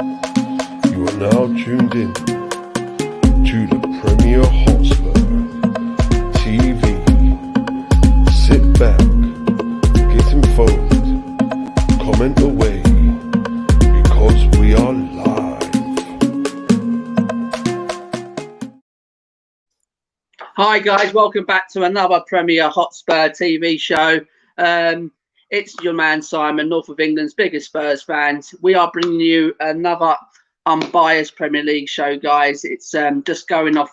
You are now tuned in to the Premier Hotspur TV. Sit back, get involved, comment away, because we are live. Hi guys, welcome back to another Premier Hotspur TV show. It's your man Simon, North of England's biggest Spurs fans. We are bringing you another unbiased Premier League show, guys. It's just going off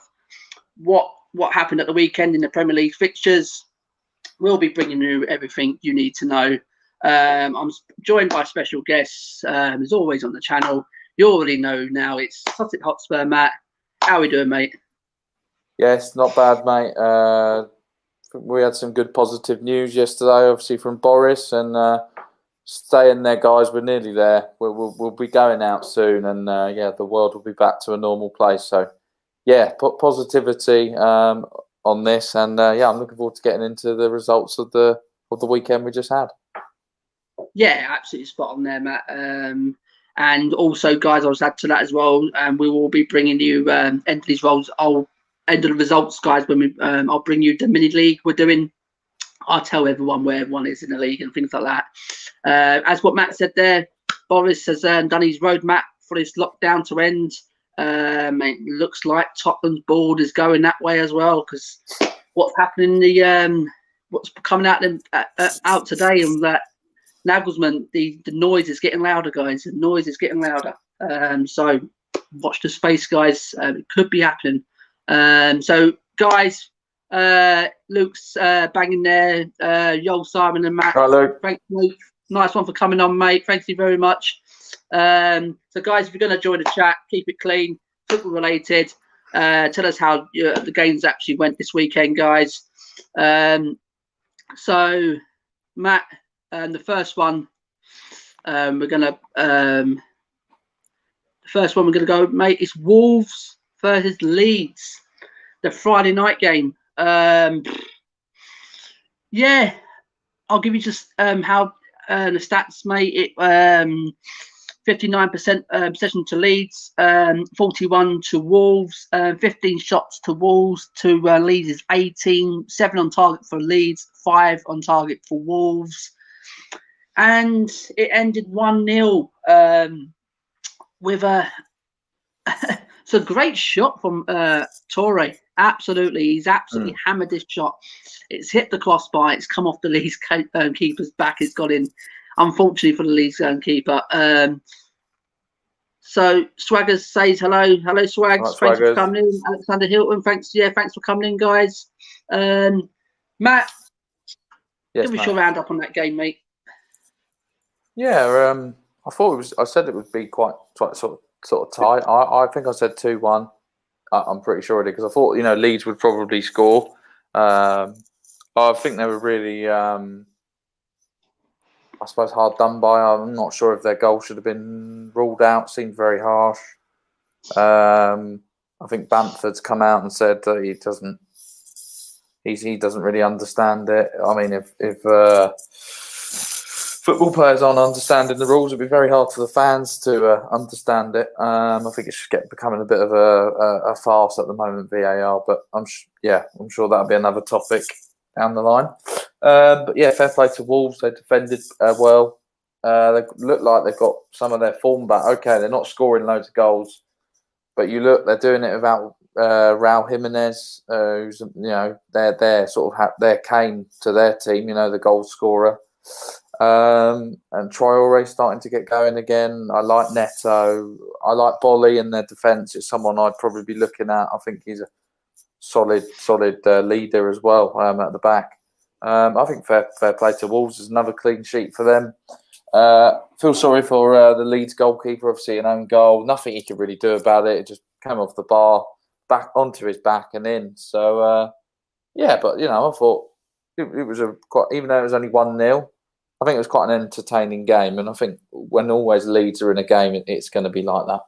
what happened at the weekend in the Premier League fixtures. We'll be bringing you everything you need to know. I'm joined by special guests, as always on the channel. You already know now. It's Sussex Hotspur, Matt. How are we doing, mate? Yes, not bad, mate. We had some good positive news yesterday, obviously from Boris, and staying there, guys. We're nearly there. We'll be going out soon, and yeah, the world will be back to a normal place. So, yeah, put positivity on this, and yeah, I'm looking forward to getting into the results of the weekend we just had. Yeah, absolutely spot on there, Matt. And also, guys, I'll add to that as well. We will be bringing you end of these roles. End of the results, guys. When we, I'll bring you the mini league we're doing. I'll tell everyone where everyone is in the league and things like that. As what Matt said there, Boris has done his roadmap for this lockdown to end. It looks like Tottenham's board is going that way as well, because what's happening, what's coming out today, and that Nagelsmann, the noise is getting louder, guys. The noise is getting louder. So watch the space, guys. It could be happening. So, guys, Luke's banging there. Yo, Simon and Matt. Hi, Luke. Thanks, Luke. Nice one for coming on, mate. Thank you very much. So, guys, if you're going to join the chat, keep it clean, football related. Tell us how the games actually went this weekend, guys. So, Matt, the first one we're gonna go, mate. Is Wolves versus Leeds, the Friday night game. Yeah, I'll give you just how the stats, mate. It 59% possession to Leeds, 41 to Wolves, 15 shots to Wolves. To Leeds is 18, 7 on target for Leeds, 5 on target for Wolves, and it ended 1-0 with a. It's a great shot from Torre. Absolutely, he's absolutely hammered this shot. It's hit the crossbar. It's come off the Leeds keeper's back. It's got in, unfortunately for the Leeds keeper. So Swaggers says hello, Swags. Right, thanks Swaggers. for coming in. Alexander Hilton, thanks for coming in, guys. Matt, Yes, give us mate. your roundup on that game, mate. Yeah, I thought it was. I said it would be quite sort of tight. I think I said 2-1. I'm pretty sure I did, because I thought Leeds would probably score. I think they were really, I suppose, hard done by. I'm not sure if their goal should have been ruled out. Seemed very harsh. I think Bamford's come out and said that he doesn't really understand it. I mean, if football players aren't understanding the rules, it'd be very hard for the fans to understand it. I think it's becoming a bit of a farce at the moment, VAR. But I'm sure that'll be another topic down the line. But yeah, fair play to Wolves. They defended well. They look like they've got some of their form back. Okay, they're not scoring loads of goals, but they're doing it without Raul Jimenez, who's they're sort of their Kane to their team. The goal scorer. And Traore starting to get going again. I like Neto. I like Bolly in their defence. It's someone I'd probably be looking at. I think he's a solid leader as well at the back. I think fair play to Wolves. There's another clean sheet for them. Feel sorry for the Leeds goalkeeper. Obviously, an own goal. Nothing he could really do about it. It just came off the bar, back onto his back and in. So yeah, but I thought it was even though it was only 1-0. I think it was quite an entertaining game, and I think when always Leeds are in a game, it's going to be like that.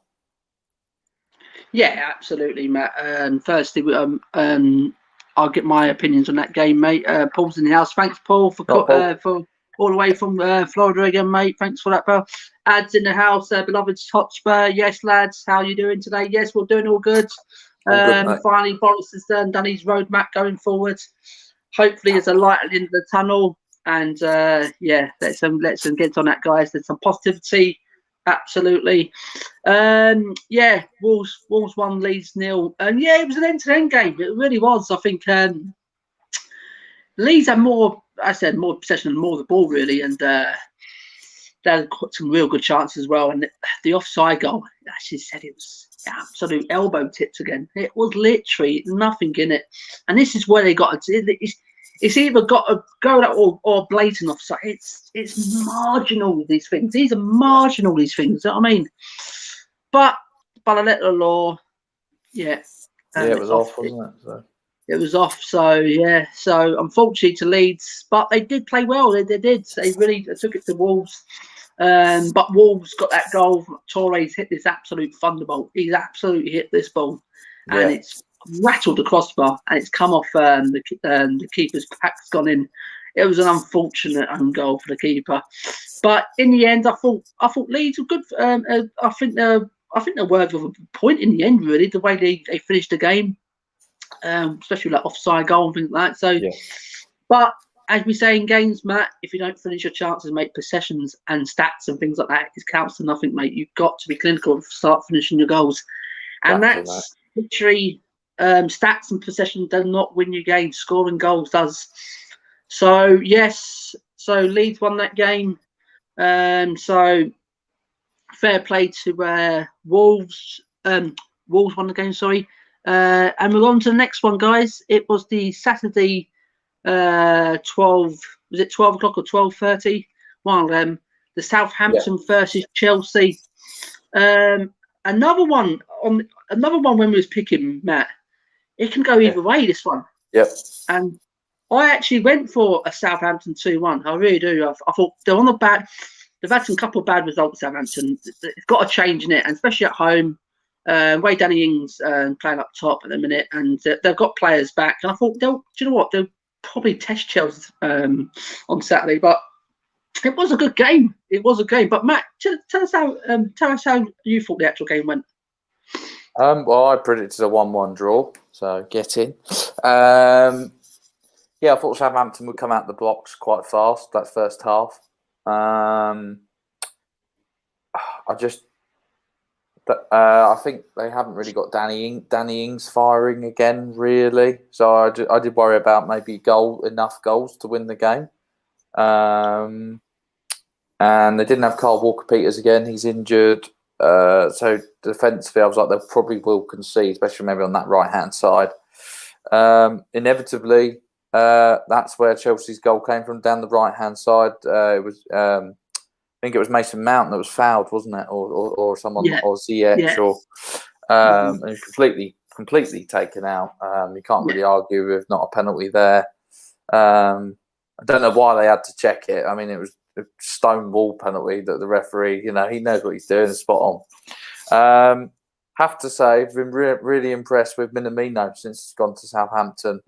Yeah, absolutely, Matt. And firstly, I'll get my opinions on that game, mate. Paul's in the house. Thanks, Paul, for all the way from Florida again, mate. Thanks for that, pal. Ads in the house, beloved Hotspur. Yes, lads, how you doing today? Yes, we're doing all good. All good, mate. Finally, Boris has done his roadmap going forward. Hopefully, there's a light at the end of the tunnel. And let's get on that, guys. There's some positivity, absolutely. Wolves won, Leeds 0, and it was an end-to-end game. It really was. I think Leeds had more possession and more of the ball, really, and they had some real good chances as well. And the offside goal, actually said it was absolute elbow tips again. It was literally nothing in it, and this is where they got it. It's either got to go or blatant offside. It's marginal, these things. These are marginal, these things. You know what I mean? But by the letter of law, it was off, wasn't it? So. It was off. So so unfortunately to Leeds, but they did play well. They did. They really took it to Wolves. But Wolves got that goal. Torres hit this absolute thunderbolt. He's absolutely hit this ball, and it's rattled the crossbar, and it's come off the keeper's pack's gone in. It was an unfortunate own goal for the keeper, but in the end, I thought Leeds were good. I think they're worthy of a point in the end. Really, the way they finished the game, especially like offside goal and things like that. So, but as we say in games, Matt, if you don't finish your chances, make possessions and stats and things like that, it counts to nothing, mate. You've got to be clinical and start finishing your goals, and that's literally. Stats and possession do not win you games. Scoring goals does. So Leeds won that game. So fair play to Wolves. Wolves won the game. Sorry. And we're on to the next one, guys. It was the Saturday, 12. Was it 12 o'clock or 12:30? One of them. The Southampton versus Chelsea. Another one when we was picking, Matt. It can go either way, this one. Yep. And I actually went for a Southampton 2-1. I really do. I thought they're on the bad. They've had some couple of bad results, Southampton. It's got a change in it, and especially at home. Way Danny Ings playing up top at the minute, and they've got players back. And I thought, do you know what? They'll probably test Chelsea on Saturday. But it was a good game. It was a game. But Matt, tell us how you thought the actual game went. Well, I predicted a 1-1 draw, so get in. I thought Southampton would come out the blocks quite fast that first half. I think they haven't really got Danny Ings firing again, really. So I did worry about maybe enough goals to win the game. And they didn't have Kyle Walker-Peters again. He's injured. So defensively, I was like, they probably will concede, especially maybe on that right-hand side. Inevitably, that's where Chelsea's goal came from, down the right-hand side. It was, I think it was Mason Mount that was fouled, wasn't it, or someone, or Ziyech, or and he's completely taken out. You can't really argue with not a penalty there. I don't know why they had to check it. I mean, it was a stone wall penalty that the referee, he knows what he's doing, is spot on. Have to say, I've been really impressed with Minamino since he's gone to Southampton.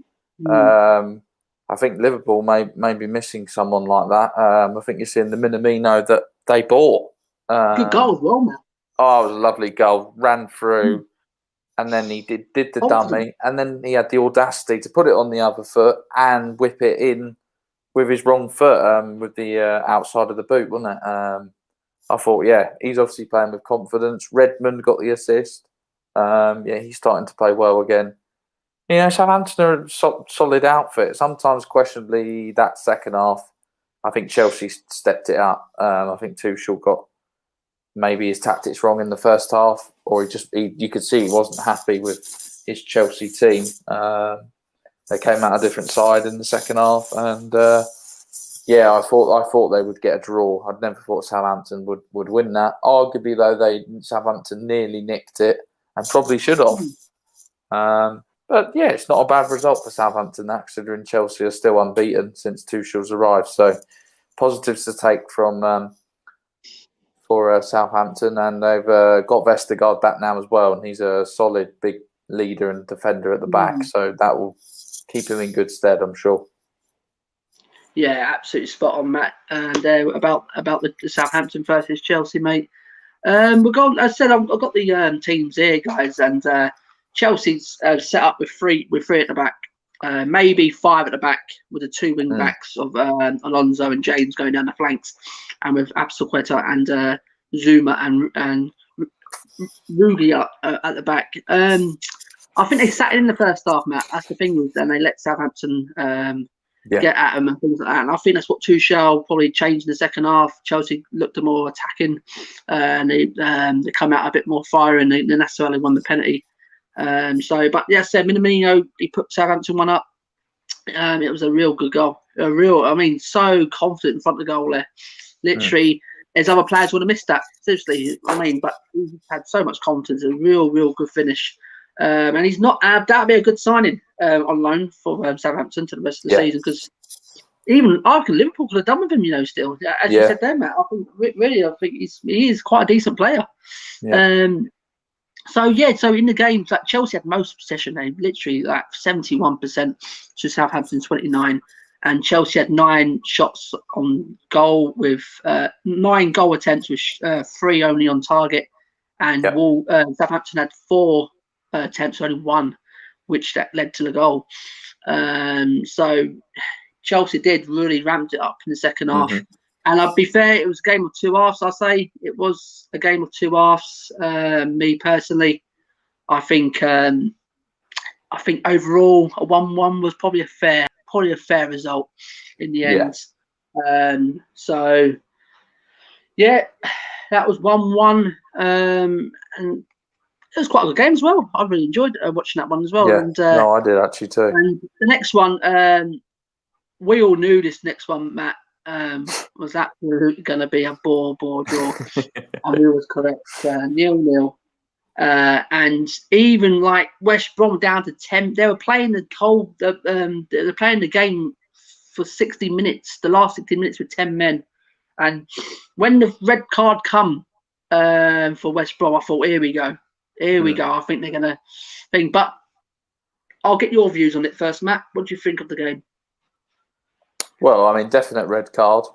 I think Liverpool may be missing someone like that. I think you're seeing the Minamino that they bought. Good goal as well, man. Oh, it was a lovely goal. Ran through, and then he did the dummy, and then he had the audacity to put it on the other foot and whip it in with his wrong foot, with the outside of the boot, wasn't it? I thought, he's obviously playing with confidence. Redmond got the assist. He's starting to play well again. Southampton are a solid outfit. Sometimes, questionably, that second half, I think Chelsea stepped it up. I think Tuchel got maybe his tactics wrong in the first half, or you could see he wasn't happy with his Chelsea team. They came out a different side in the second half, and I thought they would get a draw. I'd never thought Southampton would win that. Arguably, though, Southampton nearly nicked it and probably should have. But it's not a bad result for Southampton, considering Chelsea are still unbeaten since Tuchel's arrived. So positives to take from for Southampton, and they've got Vestergaard back now as well, and he's a solid big leader and defender at the back. So that will keep him in good stead, I'm sure. Yeah, absolutely spot on, Matt. And about the Southampton versus Chelsea, mate. We're going. As I said, I've got the teams here, guys, and Chelsea's set up with three at the back, maybe five at the back, with the two wing backs of Alonso and James going down the flanks, and with Absalqueta and Zuma and Rugi up at the back. I think they sat in the first half, Matt. That's the thing with them. They let Southampton get at them and things like that. And I think that's what Tuchel probably changed in the second half. Chelsea looked more attacking, and they come out a bit more fire, and then that's why they won the penalty. But yeah, so Minamino, he put Southampton one up. It was a real good goal. So confident in front of the goal there. Literally, there's other players would have missed that. Seriously, but he had so much confidence. A real good finish. And he's not. That'd be a good signing on loan for Southampton to the rest of the season, because even I reckon Liverpool could have done with him. Still, as you said there, Matt. I think he is quite a decent player. Yeah. So in the games, like Chelsea had most possession. They literally 71% to Southampton 29, and Chelsea had 9 shots on goal with 9 goal attempts with 3 only on target, and Southampton had 4 attempts, only 1, which that led to the goal. So Chelsea did really ramped it up in the second half. And I'll be fair, it was a game of 2 halves. I say it was a game of 2 halves. Me personally, I think overall a 1-1 was probably a fair result in the end. That was 1-1, and it was quite a good game as well. I really enjoyed watching that one as well. Yeah, and, I did actually too. And the next one, we all knew this next one, Matt, was absolutely going to be a bore draw. And he was correct, 0-0. And even like West Brom down to 10, they were playing they were playing the game for 60 minutes, the last 60 minutes with 10 men. And when the red card come for West Brom, I thought, here we go. I think they're going to think. But I'll get your views on it first, Matt. What do you think of the game? Well, I mean, definite red card.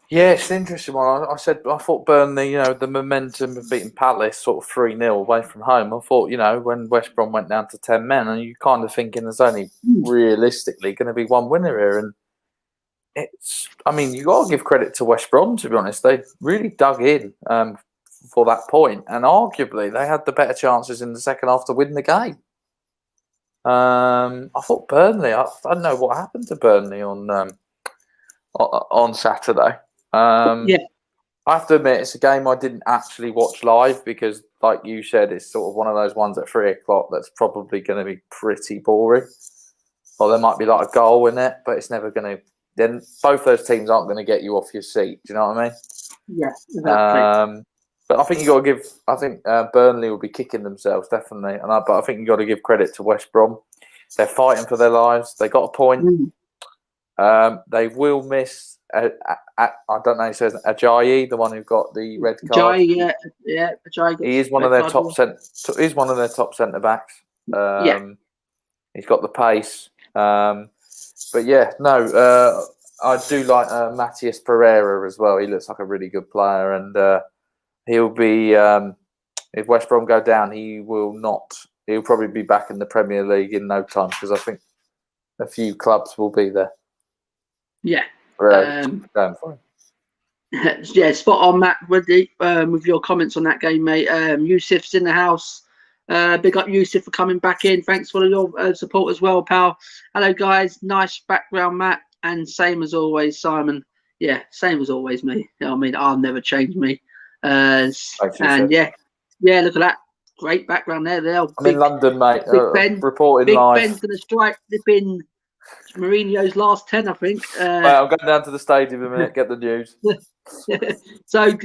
It's an interesting one. I thought Burnley, the momentum of beating Palace sort of 3-0 away from home. I thought, when West Brom went down to 10 men, and you're kind of thinking there's only realistically going to be one winner here. And you got to give credit to West Brom, to be honest. They really dug in for that point, and arguably they had the better chances in the second half to win the game. I thought Burnley. I don't know what happened to Burnley on Saturday. I have to admit, it's a game I didn't actually watch live because, like you said, it's sort of one of those ones at 3:00 that's probably going to be pretty boring. Or there might be like a goal in it, but it's never going to. Then both those teams aren't going to get you off your seat. Do you know what I mean? Yeah, exactly. But I think you got to give. I think Burnley will be kicking themselves definitely, but I think you got to give credit to West Brom. They're fighting for their lives. They got a point. They will miss. I don't know. He says Ajayi, the one who got the red card. Ajayi, Ajayi. He is one of their top He's one of their top centre backs. He's got the pace. I do like Matías Pereira as well. He looks like a really good player, and he'll be. If West Brom go down, he will not. He'll probably be back in the Premier League in no time because I think a few clubs will be there. Yeah. Going for him. Yeah, spot on, Matt. With your comments on that game, mate. Yusuf's in the house. Big up Yusuf for coming back in. Thanks for your support as well, pal. Hello, guys. Nice background, Matt. And same as always, Simon. Yeah, same as always, mate. I'll never change me. Thanks, look at that. Great background there. I'm in London, mate. Big Ben, reporting Big live. Ben's going to strike in Mourinho's last 10, I think. I'm going down to the stadium in a minute, get the news. So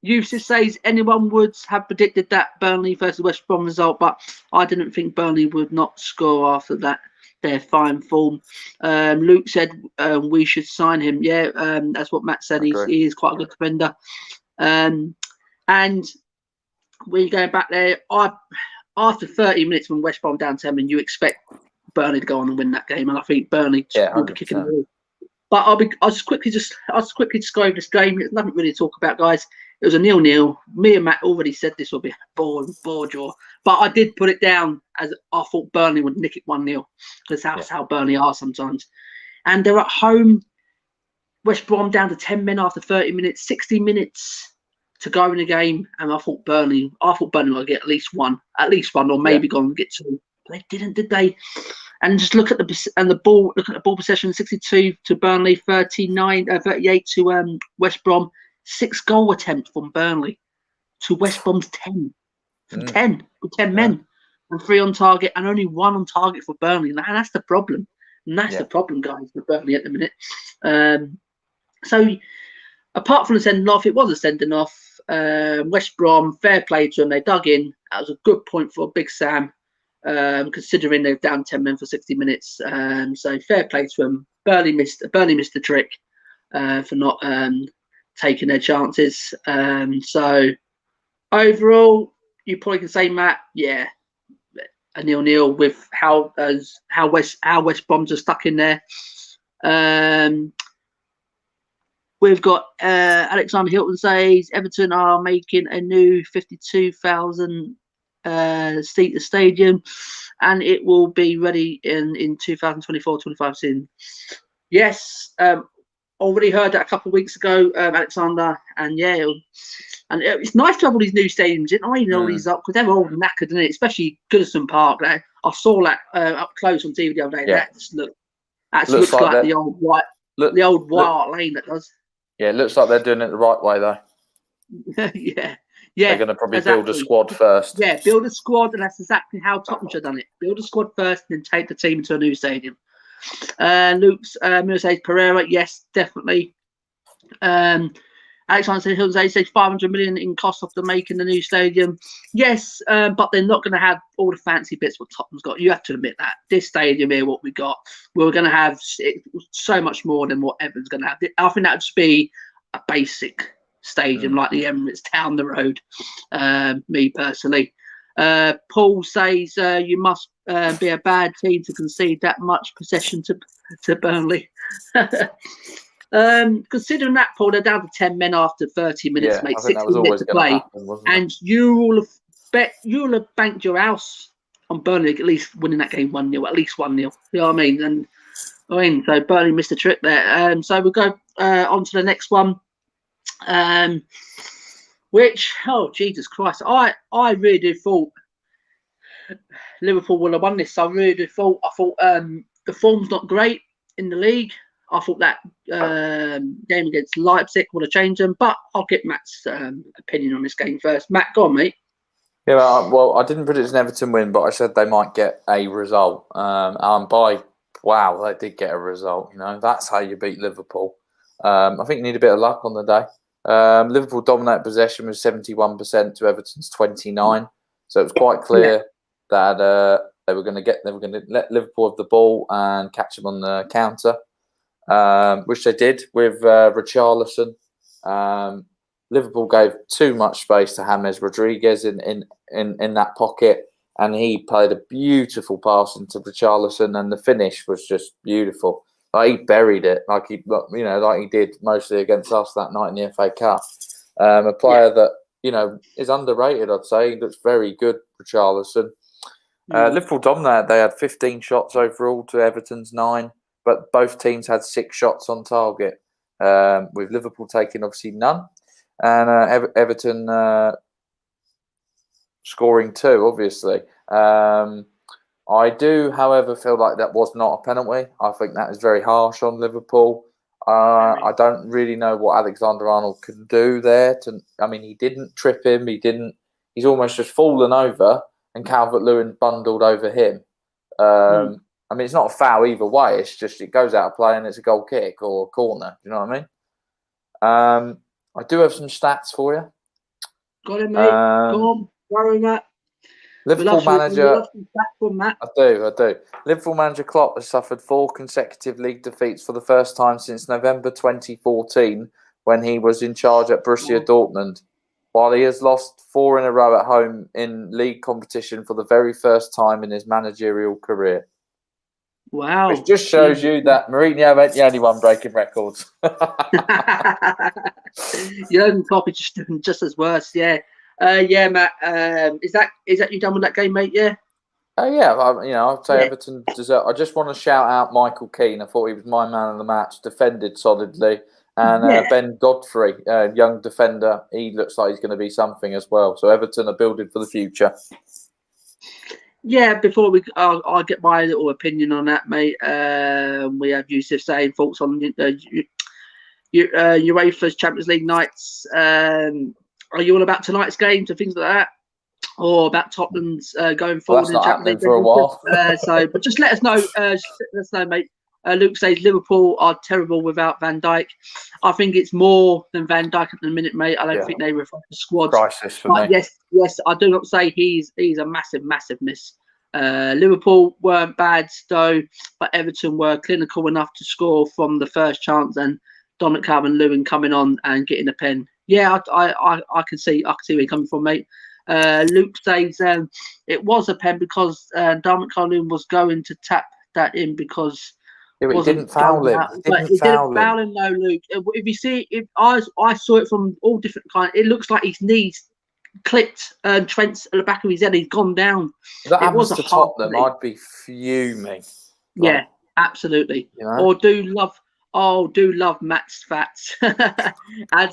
Yusuf says anyone would have predicted that Burnley versus West Brom result, but I didn't think Burnley would not score after that. Their fine form. Luke said we should sign him. Yeah, that's what Matt said. He is quite a good defender. And we're going back there. After 30 minutes when West Brom down 10, and you expect Burnley to go on and win that game, and I think Burnley will be kicking the 100%. ball. But I'll just quickly go over this game. There's nothing really to talk about, guys. It was a 0-0. Me and Matt already said this will be a bore draw, but I did put it down as I thought Burnley would nick it 1-0 because that's how Burnley are sometimes. And they're at home. West Brom down to 10 men after 30 minutes, 60 minutes to go in the game, and I thought Burnley would get at least one, or maybe go and get two. But they didn't, did they? And just look at the ball possession: 62 to Burnley, 38 to West Brom. 6 goal attempts from Burnley to West Brom's 10, from 10 with 10 men, and 3 on target, and only 1 on target for Burnley. And that's the problem. And that's the problem, guys, with Burnley at the minute. So, apart from the sending off, it was a sending off. West Brom, fair play to them. They dug in. That was a good point for Big Sam, considering they're down 10 men for 60 minutes. So, fair play to them. Burnley missed the trick for not taking their chances. So, overall, you probably can say, Matt, a 0-0 with how West Brom's are stuck in there. We've got Alexander Hilton says Everton are making a new 52,000 seat stadium, and it will be ready in 2024-25 season. Yes, already heard that a couple of weeks ago, Alexander, and it's nice to have all these new stadiums. All these up because they're old and knackered, isn't it? Especially Goodison Park. I saw that up close on TV the other day. Yeah. That looks like the old White Hart Lane. That does. Yeah, it looks like they're doing it the right way though. Yeah. They're going to probably build a squad first. Yeah, build a squad, and that's exactly how Tottenham should have done it. Build a squad first, and then take the team to a new stadium. Luke's says Pereira, yes, definitely. Alexander Hilton says 500 million in cost after making the new stadium. Yes, but they're not going to have all the fancy bits what Tottenham's got. You have to admit that. This stadium here, what we got, we're going to have so much more than what Everton's going to have. I think that would just be a basic stadium like the Emirates down the road, me personally. Paul says you must be a bad team to concede that much possession to Burnley. Considering that, Paul, they're down to 10 men after 30 minutes, mate. 60 minutes to play, and you will have banked your house on Burnley at least winning that game 1-0, at least 1-0. You know what I mean? So Burnley missed a trick there. So we'll go on to the next one. Which, Jesus Christ, I really do thought Liverpool would have won this. I thought the form's not great in the league. I thought that game against Leipzig would have changed them, but I'll get Matt's opinion on this game first. Matt, go on, mate. Yeah, well, I didn't predict an Everton win, but I said they might get a result. They did get a result. That's how you beat Liverpool. I think you need a bit of luck on the day. Liverpool dominated possession with 71% to Everton's 29%. So it was quite clear that they were going to let Liverpool have the ball and catch them on the counter, which they did with Richarlison. Liverpool gave too much space to James Rodriguez in that pocket, and he played a beautiful pass into Richarlison, and the finish was just beautiful. He buried it like he did mostly against us that night in the FA Cup. A player that is underrated, I'd say. He looks very good, Richarlison. Liverpool dominated. They had 15 shots overall to Everton's 9, but both teams had 6 shots on target, with Liverpool taking obviously none, and Everton scoring 2, obviously. I do, however, feel like that was not a penalty. I think that is very harsh on Liverpool. I don't really know what Alexander-Arnold can do there. He didn't trip him. He's almost just fallen over, and Calvert-Lewin bundled over him. It's not a foul either way. It's just it goes out of play and it's a goal kick or a corner. Do you know what I mean? I do have some stats for you. Got it, mate. Go on. Worry, Matt. Liverpool manager. I do. Liverpool manager Klopp has suffered 4 consecutive league defeats for the first time since November 2014, when he was in charge at Borussia Dortmund, while he has lost 4 in a row at home in league competition for the very first time in his managerial career. Wow. Which just shows you that Mourinho ain't the only one breaking records. Jurgen Klopp is just as worse. Yeah. Matt. Is that you done with that game, mate? Yeah. Yeah, I'd say Everton deserve. I just want to shout out Michael Keane. I thought he was my man of the match. Defended solidly, and Ben Godfrey, young defender, he looks like he's going to be something as well. So Everton are building for the future. Yeah, before I'll get my little opinion on that, mate. We have Yusuf saying thoughts on UEFA's Champions League nights. Are you all about tonight's games and things like that, or about Tottenham's going forward in the Champions League for a while? But just let us know. Let us know, mate. Luke says Liverpool are terrible without Van Dijk. I think it's more than Van Dijk at the minute, mate. I don't think they reflect the squad. Crisis for me. Yes, I do not say he's a massive miss. Liverpool weren't bad though, but Everton were clinical enough to score from the first chance, and Dominic Calvert-Lewin coming on and getting a pen. Yeah, I can see where you're coming from, mate. Luke says it was a pen because Dominic Calvert-Lewin was going to tap that in because. Yeah, but he didn't foul him. He didn't foul him, no, Luke. If you see, I saw it from all different kinds. It looks like his knees clipped Trent's at the back of his head. He's gone down. If that happens to Tottenham, I'd be fuming. Yeah, absolutely. You know? Or do love Matt's fats. And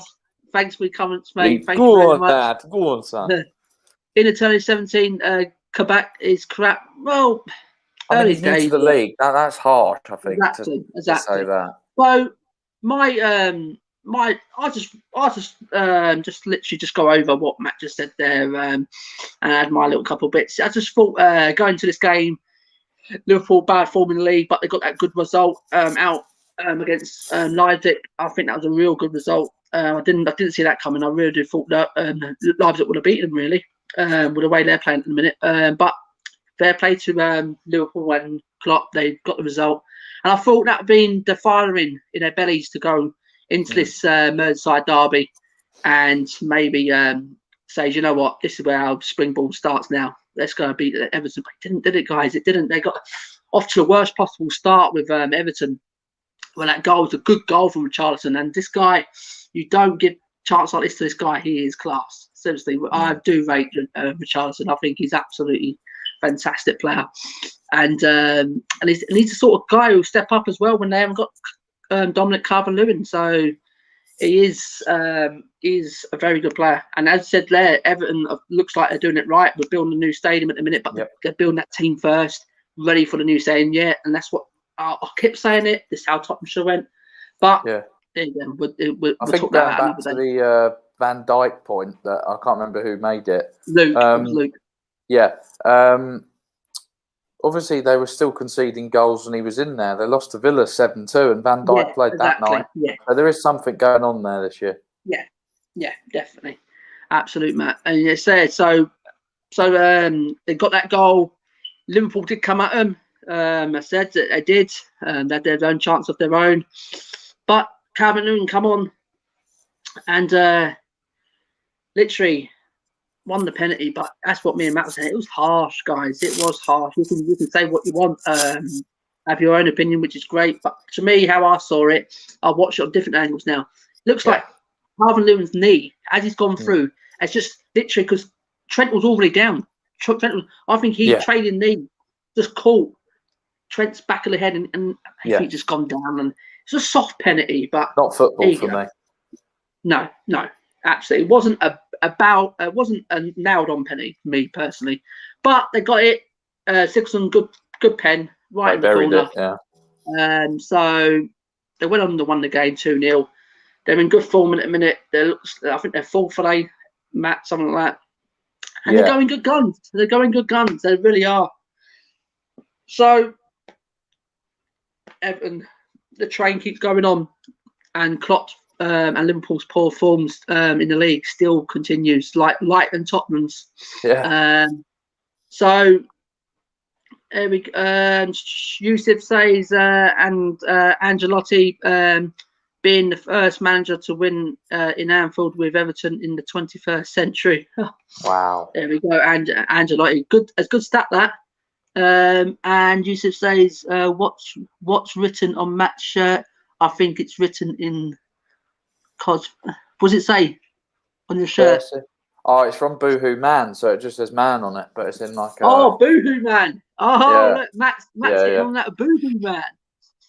thanks for your comments, mate. Thank you very much. Dad. Go on, son. In Eternity 17, Kabak is crap. Well. I mean, he's new to the league. That's harsh, I think, exactly. to say that. So I'll just literally just go over what Matt just said there, and add my little couple of bits. I just thought going to this game, Liverpool bad form in the league, but they got that good result out against Leipzig. I think that was a real good result. I didn't see that coming. I really did thought that Leipzig would have beaten them really with the way they're playing at the minute. But fair play to Liverpool and Klopp. They got the result. And I thought that being the fire in their bellies to go into this Merseyside derby and maybe say, you know what, this is where our springboard starts now. Let's go and beat Everton. But it didn't, did it, guys? It didn't. They got off to the worst possible start with Everton. Well, that goal was a good goal from Richarlison. And this guy, you don't give chance like this to this guy. He is class. Seriously, I do rate Richarlison. I think he's absolutely fantastic player, and he's the sort of guy who'll step up as well when they haven't got Dominic Calvert-Lewin. So he is a very good player. And as I said there, Everton looks like they're doing it right. We're building a new stadium at the minute, but they're building that team first, ready for the new stadium. Yeah, and that's what I kept saying it. This is how Tottenham should went. But there you go. We'll I think talk going about back to the Van Dijk point, that I can't remember who made it. Luke. Yeah. Obviously, they were still conceding goals when he was in there. They lost to Villa 7-2, and Van Dijk played that night. Yeah. So there is something going on there this year. Yeah, definitely. Absolute, Matt. And it's there. So they got that goal. Liverpool did come at them. I said that they did. They had their own chance of their own. But Calvert-Lewin come on and literally won the penalty, but that's what me and Matt were saying. It was harsh, guys. It was harsh. You can say what you want, have your own opinion, which is great. But to me, how I saw it, I watched it on different angles now. It looks like Calvert-Lewin's knee, as he's gone through, it's just literally because Trent was already down. I think he trading knee just caught Trent's back of the head and he just gone down. And it's a soft penalty, but not football for me. No, absolutely. It wasn't it wasn't a nailed on penalty for me personally, but they got it. Sixon, good pen right in the corner. So they went on to win the game 2-0. They're in good form at the minute. I think they're full for a Matt, something like that. And they're going good guns. They really are. So Everton, the train keeps going on, and Klopp and Liverpool's poor forms in the league still continues, like and Tottenham's. So there we go. Yusuf says and Ancelotti being the first manager to win in Anfield with Everton in the 21st century. Wow. There we go. And Ancelotti, good stat that. And Yusuf says, what's written on Matt's shirt? I think it's written in what does it say on your shirt? Oh, it's from Boohoo Man, so it just says man on it, but it's in like a... Oh, Boohoo Man. Oh, yeah. Look, Matt's getting on that Boohoo Man.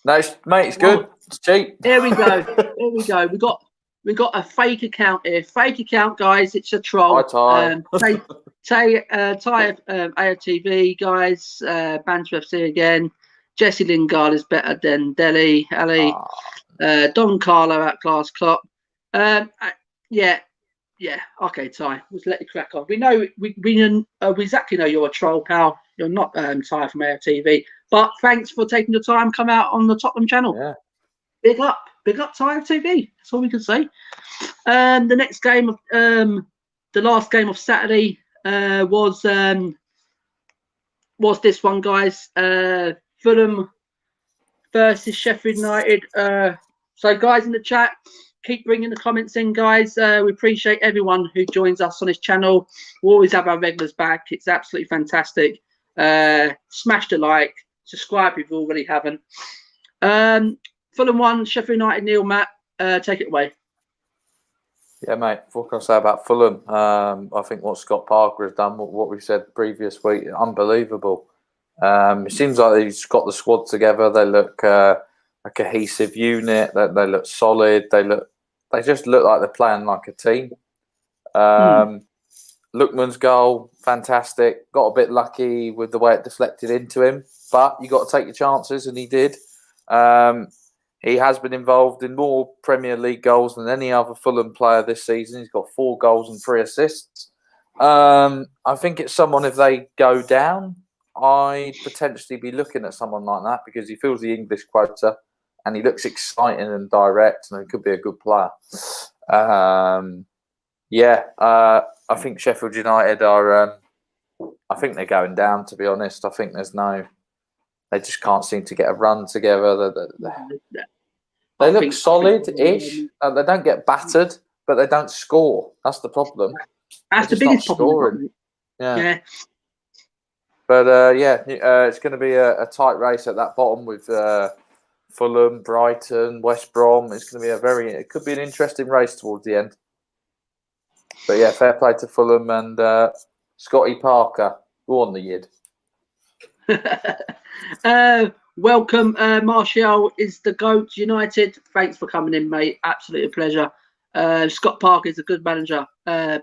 No, mate, it's good. It's cheap. Here we go. Here we go. We got a fake account here. Fake account, guys. It's a troll. Hi, Ty. Ty AFTV, guys. Banter FC again. Jesse Lingard is better than Dele Ali. Don Carlo Outclass Klopp. Yeah. Okay, Ty. Let's let you crack on. We know we exactly know you're a troll, pal. You're not Ty from AFTV. But thanks for taking the time. Come out on the Tottenham channel. Yeah. Big up Ty TV. That's all we can say. The next game of the last game of Saturday was this one, guys. Fulham versus Sheffield United. So, guys in the chat, keep bringing the comments in, guys. We appreciate everyone who joins us on this channel. We always have our regulars back. It's absolutely fantastic. Smash the like, subscribe if you already haven't. Fulham 1, Sheffield United 0. Matt, take it away. Yeah, mate. What can I say about Fulham? I think what Scott Parker has done, what we said previous week, unbelievable. It seems like he's got the squad together. They look a cohesive unit. They look solid. They just look like they're playing like a team. Lookman's goal, fantastic. Got a bit lucky with the way it deflected into him, but you got to take your chances, and he did. He has been involved in more Premier League goals than any other Fulham player this season. He's got 4 goals and 3 assists. I think it's someone, if they go down, I'd potentially be looking at someone like that because he fills the English quota and he looks exciting and direct, and he could be a good player. I think Sheffield United are... I think they're going down, to be honest. I think they just can't seem to get a run together. They look solid-ish. They don't get battered, but they don't score. That's the problem. That's the biggest problem. Yeah. But, it's going to be a tight race at that bottom with Fulham, Brighton, West Brom. It's going to be it could be an interesting race towards the end. But, yeah, fair play to Fulham and Scotty Parker. Go on, the Yid. Welcome, Martial is the GOAT United. Thanks for coming in, mate. Absolute a pleasure. Scott Parker is a good manager.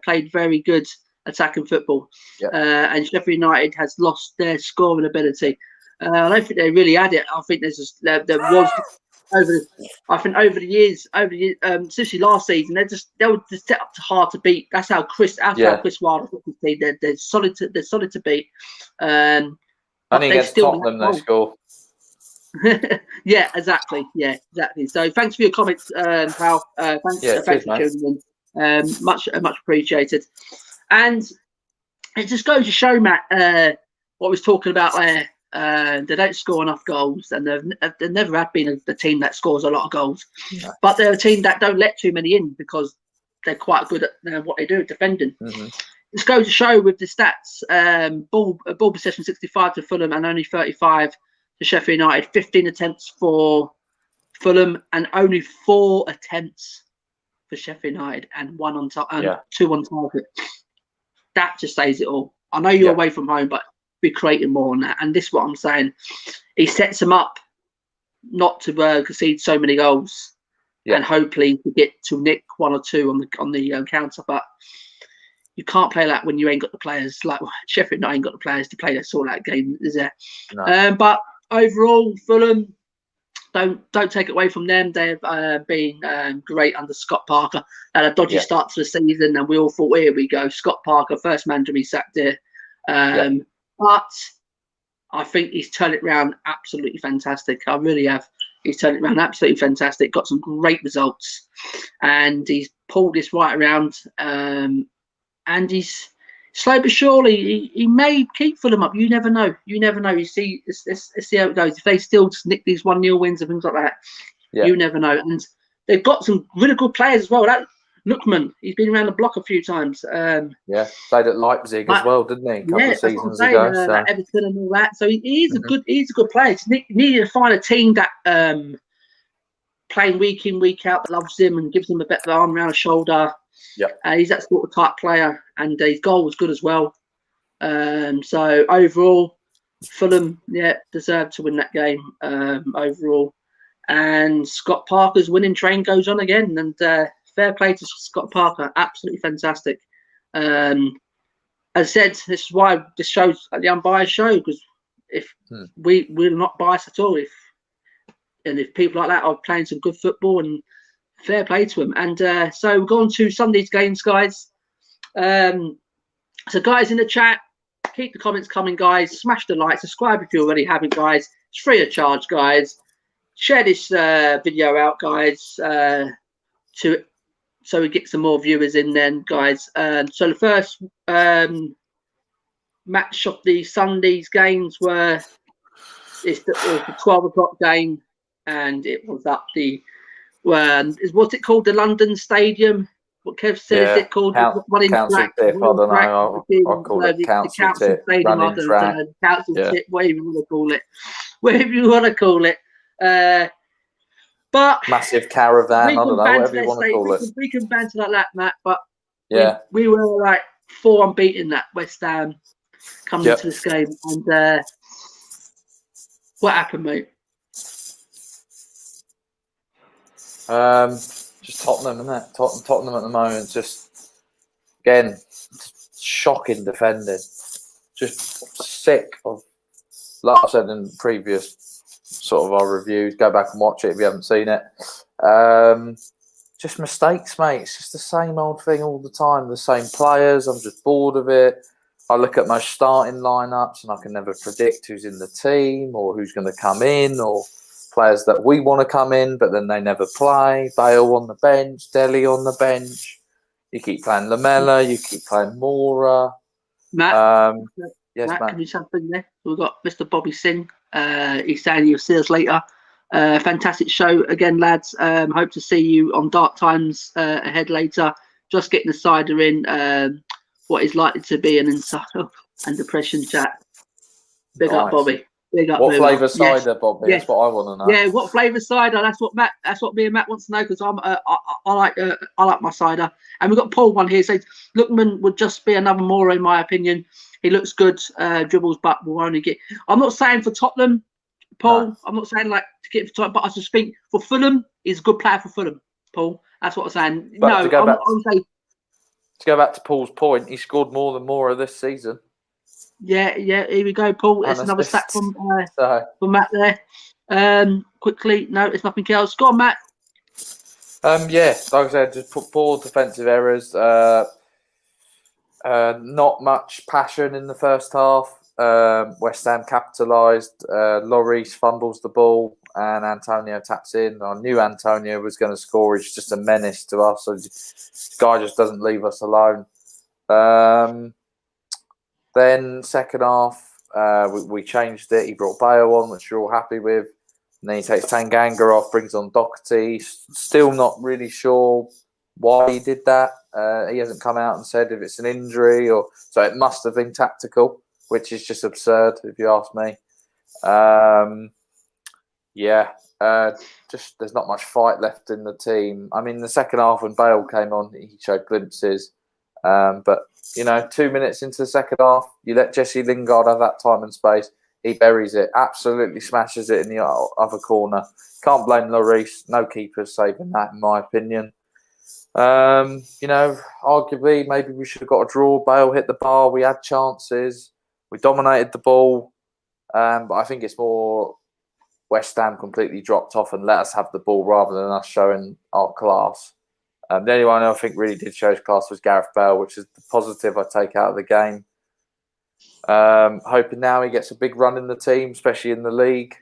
Played very good attacking football. Yep. And Sheffield United has lost their scoring ability. I don't think they really had it. I think there was over the years, especially last season, they were just set up to hard to beat. That's how Chris Wilder team. They're solid to beat. Only against Tottenham they score. Yeah, exactly. So thanks for your comments, pal. Thanks for tuning in. Much appreciated. And it just goes to show, Matt, what I was talking about there. They don't score enough goals, and they've never have been a team that scores a lot of goals. No. But they're a team that don't let too many in because they're quite good at what they do, defending. Mm-hmm. This goes to show with the stats: ball possession 65 to Fulham and only 35 to Sheffield United. 15 attempts for Fulham and only 4 attempts for Sheffield United, and 2 on target. That just says it all. I know you're away from home, but we're creating more on that. And this is what I'm saying. He sets them up not to concede so many goals, and hopefully to get to nick 1 or 2 on the counter. But you can't play that when you ain't got the players. Like Sheffield ain't got the players to play that sort of that game, is there? No. But overall, Fulham, don't take it away from them. They've been great under Scott Parker. Had a dodgy start to the season, and we all thought, here we go, Scott Parker, first man to be sacked here. But I think he's turned it around absolutely fantastic. I really have. He's turned it around absolutely fantastic. Got some great results, and he's pulled this right around. And he's slow but surely. He may keep Fulham up. You never know. You see, let's see how it goes. If they still nick these 1-0 wins and things like that, you never know. And they've got some really good players as well. Lookman, he's been around the block a few times. Yeah, played at Leipzig as well, didn't he? A couple of seasons ago. Like Everton and all that. So he's Mhm. he's a good player. He needed to find a team that playing week in, week out, that loves him and gives him a bit of arm around the shoulder. Yeah. He's that sort of type player, and his goal was good as well. So overall, Fulham, deserved to win that game overall. And Scott Parker's winning train goes on again, and fair play to Scott Parker, absolutely fantastic. As I said, this is why this show's the Unbiased show, because if we're not biased at all, if people like that are playing some good football, and fair play to them. And so we're going to Sunday's games, guys. So guys in the chat, keep the comments coming, guys. Smash the like, subscribe if you already haven't, guys. It's free of charge, guys. Share this video out, guys, so we get some more viewers in then, guys. So the first match of the Sunday's games it's the 12 o'clock game, and it was up what's it called? The London Stadium. What Kev said, is it called? Council Tip, I don't know. I'll call it Council Tip. Stadium, Running track. Council Tip, whatever you want to call it. Whatever you want to call it. But massive caravan, I don't know, whatever you want to call it. We can banter like that, Matt, but yeah, we were like 4 unbeaten at West Ham coming into this game. And what happened, mate? Just Tottenham, isn't it? Tottenham at the moment, just again, shocking defending. Just sick of, like I said in previous sort of our reviews, go back and watch it if you haven't seen it. Just mistakes, mate. It's just the same old thing all the time, the same players. I'm just bored of it. I look at my starting lineups and I can never predict who's in the team or who's going to come in, or players that we want to come in, but then they never play. Bale on the bench, Dele on the bench. You keep playing Lamella, you keep playing Mora. Matt, yes, Matt, Matt. can we jump in there? We've got Mr. Bobby Singh. He's saying you'll see us later. Fantastic show again, lads. Hope to see you on Dark Times ahead later. Just getting the cider in. What is likely to be an insider and depression chat. Big up, Bobby. Big up. What flavour cider, Bobby? Yes. That's what I want to know. Yeah, what flavour cider? That's what me and Matt wants to know, because I like my cider. And we've got Paul one here says Lookman would just be another Mora in my opinion. He looks good, dribbles, but will only get. I'm not saying for Tottenham, Paul. No. I'm not saying like to get for Tottenham, but I just think for Fulham, he's a good player for Fulham, Paul. That's what I'm saying. But no, to go back to Paul's point, he scored more than Mora this season. Yeah. Here we go, Paul. It's another sack from Matt there. Quickly, no, it's nothing else. Go on, Matt. Yeah, like I said, just poor defensive errors. Not much passion in the first half. West Ham capitalised. Lloris fumbles the ball and Antonio taps in. I knew Antonio was going to score. He's just a menace to us. So this guy just doesn't leave us alone. Then second half, we changed it. He brought Bale on, which you're all happy with. And then he takes Tanganga off, brings on Doherty. Still not really sure why he did that. He hasn't come out and said if it's an injury or so. It must have been tactical, which is just absurd if you ask me. Just there's not much fight left in the team. I mean, the second half when Bale came on, he showed glimpses. But 2 minutes into the second half, you let Jesse Lingard have that time and space. He buries it, absolutely smashes it in the other corner. Can't blame Lloris. No keeper saving that, in my opinion. Arguably, maybe we should have got a draw. Bale hit the bar. We had chances. We dominated the ball. But I think it's more West Ham completely dropped off and let us have the ball rather than us showing our class. The only one I think really did show his class was Gareth Bale, which is the positive I take out of the game. Hoping now he gets a big run in the team, especially in the league.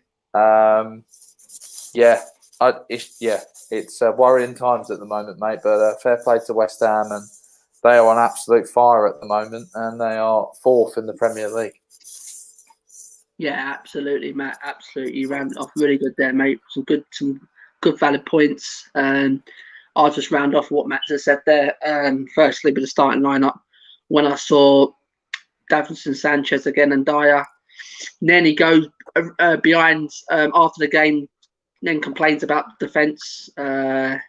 It's worrying times at the moment, mate. But fair play to West Ham, and they are on absolute fire at the moment, and they are 4th in the Premier League. Yeah, absolutely, Matt. Absolutely, you ran it off really good there, mate. Some good valid points. I'll just round off what Matt has said there. Firstly, with the starting lineup, when I saw Davinson Sanchez again and Dyer, and then he goes behind after the game, then complains about defence. But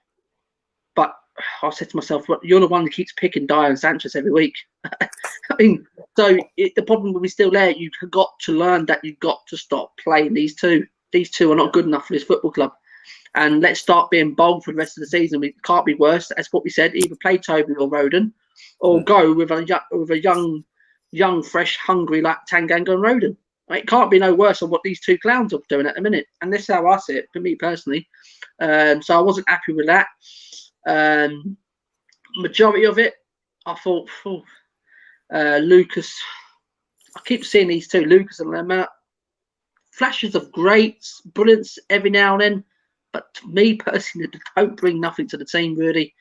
I said to myself, well, you're the one who keeps picking Dyer and Sanchez every week. I mean, so the problem will be still there. You've got to learn that you've got to stop playing these two. These two are not good enough for this football club. And let's start being bold for the rest of the season. We can't be worse. That's what we said. Either play Toby or Roden, or go with a young, fresh, hungry like Tanganga and Roden. It can't be no worse than what these two clowns are doing at the minute. And this is how I see it, for me personally. So I wasn't happy with that. Majority of it, I thought, Lucas. I keep seeing these two, Lucas and Lemmer. Flashes of great brilliance every now and then. But to me personally, they don't bring nothing to the team, really.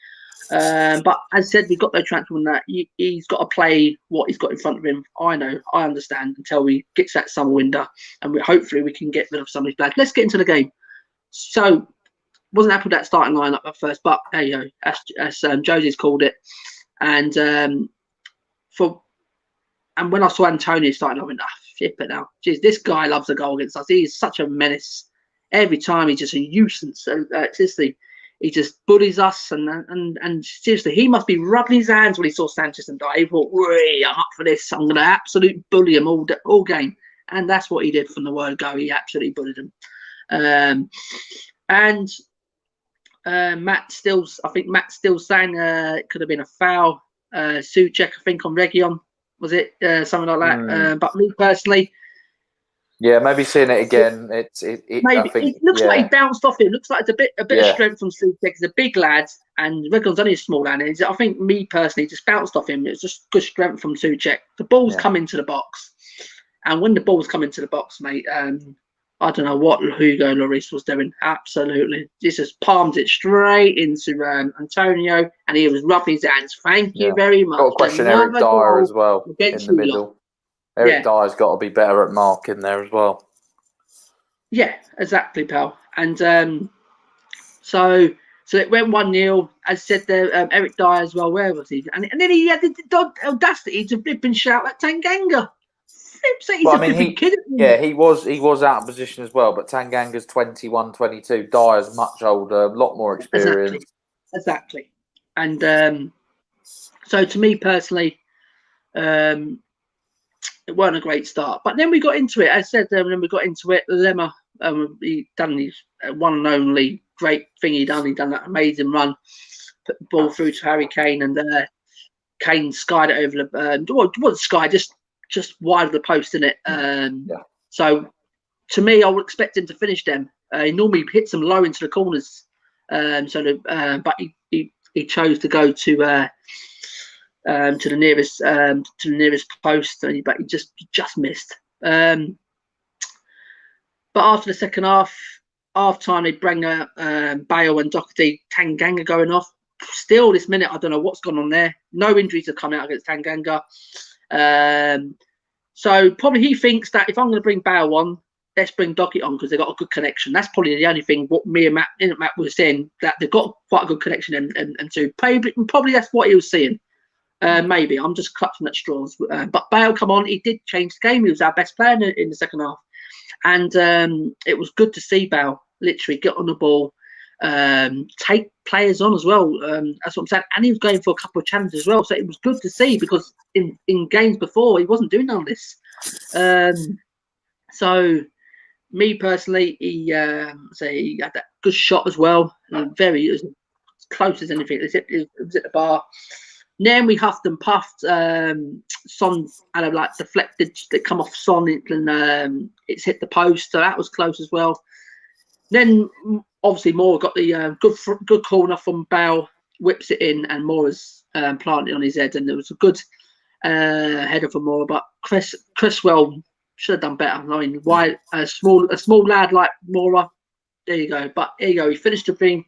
But as I said, we've got no transfer on that. He's got to play what he's got in front of him. I know, I understand, until we get to that summer window. And hopefully we can get rid of some of these players. Let's get into the game. So, wasn't happy with that starting lineup at first, but there you go, as Josie's called it. And when I saw Antonio starting, I went, flip it now. Jeez, this guy loves a goal against us. He's such a menace. Every time he's just a nuisance. Seriously, he just bullies us, and seriously, he must be rubbing his hands when he saw Sanchez and Dyer. He thought, I'm up for this. I'm going to absolutely bully him all game. And that's what he did from the word go. He absolutely bullied him. Matt's still saying it could have been a foul. Soucek, I think, on Region. Was it something like that? But me personally, yeah, maybe seeing it again. It looks like he bounced off it. It looks like it's a bit of strength from Soucek. He's a big lad, and Region's only a small lad. And I think me personally just bounced off him. It's just good strength from Soucek. The ball's come into the box, and when the ball's come into the box, mate, I don't know what Hugo Lloris was doing. Absolutely, just palmed it straight into Antonio, and he was rubbing his hands. Thank you very much. Got to question Eric Dyer as well in the middle. Eric Dyer's got to be better at marking there as well. Yeah, exactly, pal. And so it went 1-0. As I said there, Eric Dyer as well. Where was he? And then he had the audacity to flip and shout at Tanganga. He was out of position as well, but Tanganga's 21, 22. Dyer's much older, a lot more experience. Exactly. And so to me personally, it weren't a great start. But then we got into it. As I said, then we got into it. Lemmer, he done his one and only great thing he done. He done that amazing run, put the ball through to Harry Kane, and Kane skied it over the just wide of the post, in it. So to me, I would expect him to finish them. He normally hits them low into the corners, but he chose to go to the nearest post, but he just missed. But after the second half time, they bring Bale and Doherty, Tanganga going off. Still, this minute, I don't know what's gone on there. No injuries have come out against Tanganga. So probably he thinks that if I'm going to bring Bale on, let's bring Doggett on because they've got a good connection. That's probably the only thing what me and Matt were saying, that they've got quite a good connection and to probably that's what he was seeing. Maybe I'm just clutching at straws. But Bale come on, he did change the game. He was our best player in the second half, and it was good to see Bale literally get on the ball, take players on as well. That's what I'm saying. And he was going for a couple of challenges as well. So it was good to see, because in games before he wasn't doing none of this. So me personally, he had that good shot as well. Very as close as anything. It was at the bar. Then we huffed and puffed. Son had a deflected that come off Son, and it's hit the post. So that was close as well. Then obviously Moore got the good corner from Bale, whips it in, and Moore's planted on his head, and it was a good header for Moore. But Cresswell should have done better. I mean, why a small lad like Moore? There you go. But here you go. He finished the thing,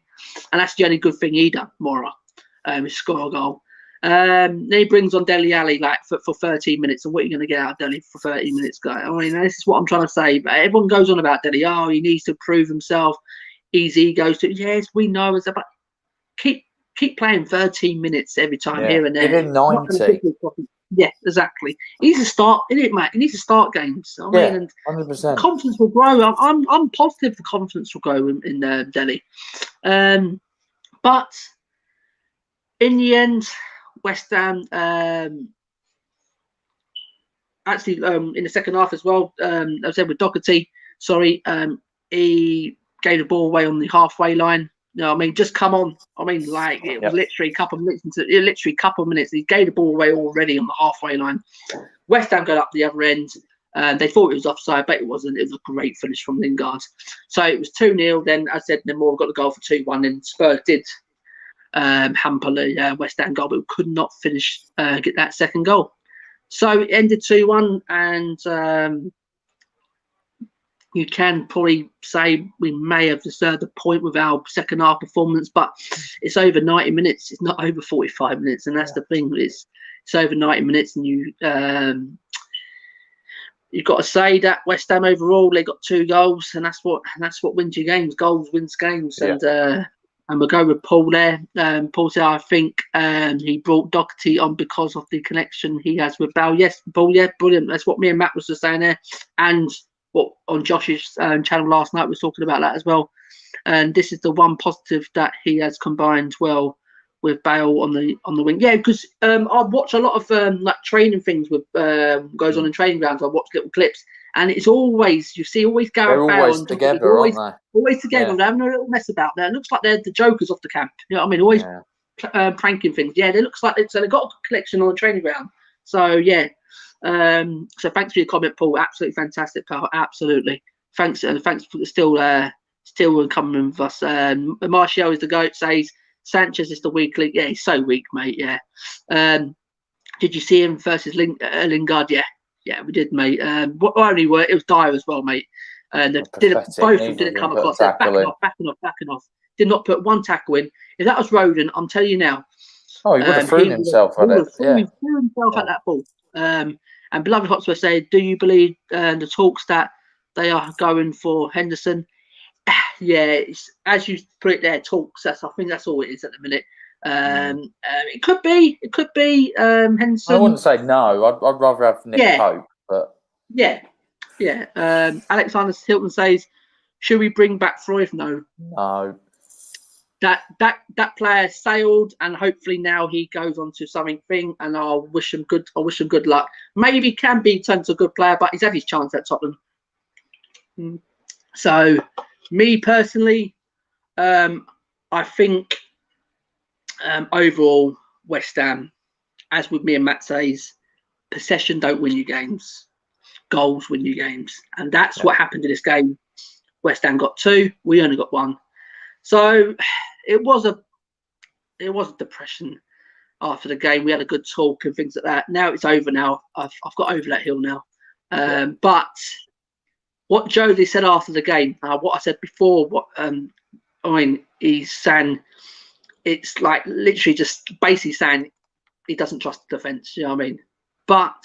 and that's the only good thing he done. Moore, he scored a goal. Then he brings on Dele Alli for 13 minutes, and what are you going to get out of Dele for 13 minutes, guy? I mean, this is what I'm trying to say. But everyone goes on about Dele. Oh, he needs to prove himself. His ego. Yes, we know. But keep playing 13 minutes every time here and there. Give him 90. Yeah, exactly. He needs to start, innit, mate? He needs to start games. I mean, and 100%. confidence will grow. I'm positive the confidence will grow in Delhi. But in the end, West Ham actually in the second half as well. I said with Doherty, he gave the ball away on the halfway line. You know what I mean? Just come on. I mean, like, it was literally a couple of minutes. He gave the ball away already on the halfway line. West Ham got up the other end. They thought it was offside, but it wasn't. It was a great finish from Lingard. So it was 2-0. Then I said, then Moore got the goal for 2-1. Then Spurs did hamper the West Ham goal, but could not finish, get that second goal. So it ended 2-1, and you can probably say we may have deserved a point with our second half performance, but it's over 90 minutes. It's not over 45 minutes, and that's the thing. It's over 90 minutes, and you've got to say that West Ham overall they got 2 goals, and that's what wins you games. Goals wins games, and we'll go with Paul there. Paul said, I think he brought Doherty on because of the connection he has with Bale. Yes, Paul, yeah, brilliant. That's what me and Matt was just saying there. And what on Josh's channel last night, we was talking about that as well. And this is the one positive that he has combined well with Bale on the wing. Yeah, because I watch a lot of like training things with goes on in training grounds. I watch little clips, and it's always Gareth Bale always and together, aren't they? Always together. They're having a little mess about there. It looks like they're the jokers off the camp. You know what I mean? Always pranking things. Yeah, they looks like they've got a collection on the training ground. So yeah. So thanks for your comment, Paul. Absolutely fantastic, pal. Absolutely. Thanks for still coming with us. Martial is the GOAT. Says Sanchez is the weak link. Yeah, he's so weak, mate. Yeah. Did you see him versus Lingard? Yeah, we did, mate. It was Dyer as well, mate. And both of them didn't come across. They're backing off. Did not put one tackle in. If that was Rodon, I'm telling you now. Oh, he would have thrown himself at it. He threw himself at that ball. And Beloved Hotspur said, do you believe the talks that they are going for Henderson? Yeah, as you put it there, talks. I think that's all it is at the minute. It could be Henderson. I wouldn't say no. I'd rather have Nick Pope, but yeah. Alexander Hilton says, should we bring back Freud? No. That player sailed, and hopefully now he goes on to something, and I'll wish him good luck. Maybe can be turned to a good player, but he's had his chance at Tottenham. So, me personally, I think overall West Ham, as with me and Matt says, possession don't win you games, goals win you games, and that's what happened in this game. West Ham got 2, we only got 1. So it was a depression after the game. We had a good talk and things like that. Now it's over. Now I've got over that hill now. But what Jody said after the game, what I said before, he's saying it's like literally just basically saying he doesn't trust the defence. You know what I mean? But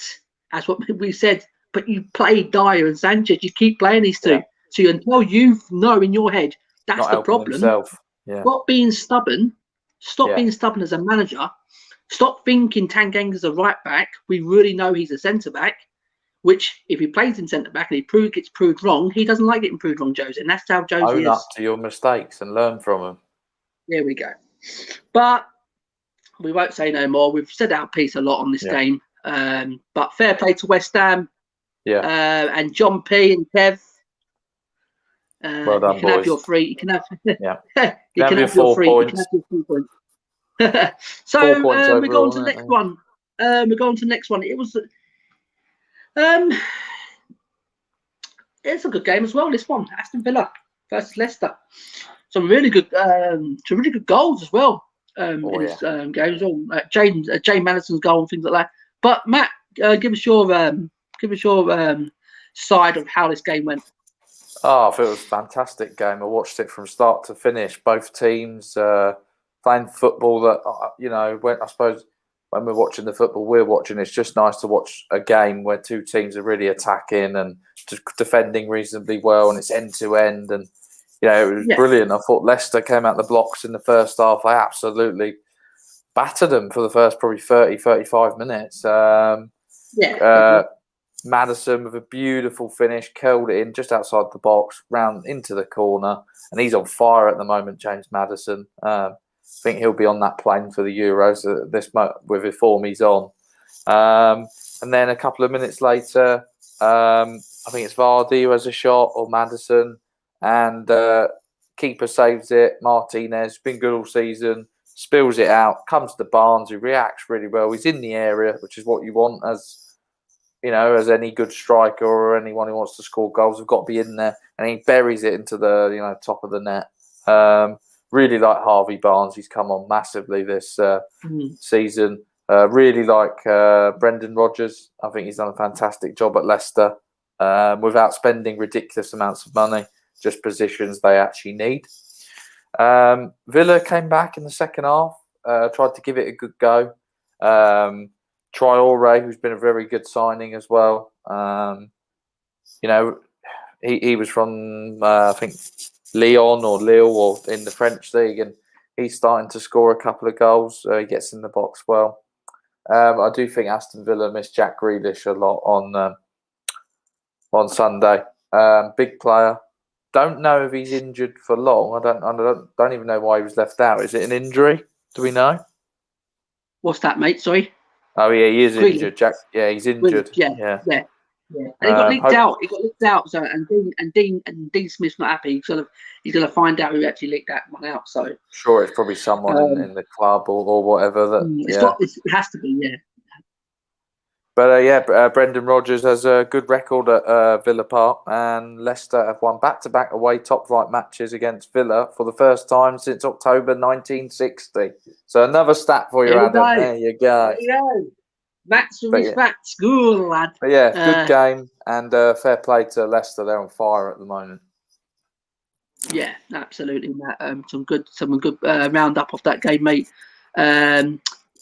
as what we said, but you play Dyer and Sanchez. You keep playing these two. So until you know in your head. That's the problem. Stop being stubborn. Stop being stubborn as a manager. Stop thinking Tanganga's a right back. We really know he's a centre back. Which, if he plays in centre back and he gets proved wrong, he doesn't like getting proved wrong, Josie. And that's how Josie is. Own up to your mistakes and learn from them. There we go. But we won't say no more. We've said our piece a lot on this game. But fair play to West Ham. And John P and Kev. Well done, you can boys. Have your 3. You can have. You can have your 3 points. You can have your 3 points. So we go on to the next one. It was. It's a good game as well. This one, Aston Villa versus Leicester. Some really good goals as well. In this game as well. James Madison's goal and things like that. But Matt, give us your side of how this game went. Oh, I thought it was a fantastic game. I watched it from start to finish. Both teams playing football that, I suppose when we're watching the football we're watching, it's just nice to watch a game where two teams are really attacking and just defending reasonably well, and it's end to end. And Yeah, it was Yeah. brilliant. I thought Leicester came out the blocks in the first half. I absolutely battered them for the first probably 30, 35 minutes. Maddison with a beautiful finish, curled it in just outside the box, round into the corner, and he's on fire at the moment, James Maddison. I think he'll be on that plane for the Euros with the form he's on. And then a couple of minutes later, I think it's Vardy who has a shot, or Maddison, and keeper saves it. Martinez, been good all season, spills it out, comes to Barnes, who reacts really well. He's in the area, which is what you want as any good striker or anyone who wants to score goals. Have got to be in there, and he buries it into the top of the net. Really like Harvey Barnes. He's come on massively this season. Really like Brendan Rodgers. I think he's done a fantastic job at Leicester without spending ridiculous amounts of money, just positions they actually need. Villa came back in the second half, tried to give it a good go. Traore, who's been a very good signing as well. He was from, I think, Lyon or Lille or in the French league, and he's starting to score a couple of goals. He gets in the box well. I do think Aston Villa missed Jack Grealish a lot on Sunday. Big player. Don't know if he's injured for long. I don't even know why he was left out. Is it an injury? Do we know? What's that, mate? Sorry. Oh yeah, he is Grealish. injured. Jack. Yeah, he's injured. Yeah. And he got leaked out. He got leaked out. So and Dean Smith's not happy. He's gonna find out who actually leaked that one out. So sure, it's probably someone in the club or whatever. It has to be. Yeah. But Brendan Rodgers has a good record at Villa Park, and Leicester have won back-to-back away top flight matches against Villa for the first time since October 1960. So another stat for you, Adam. There you go. Facts with his facts. Good lad. But yeah, good game, and fair play to Leicester. They're on fire at the moment. Yeah, absolutely, Matt. Some good round up of that game, mate.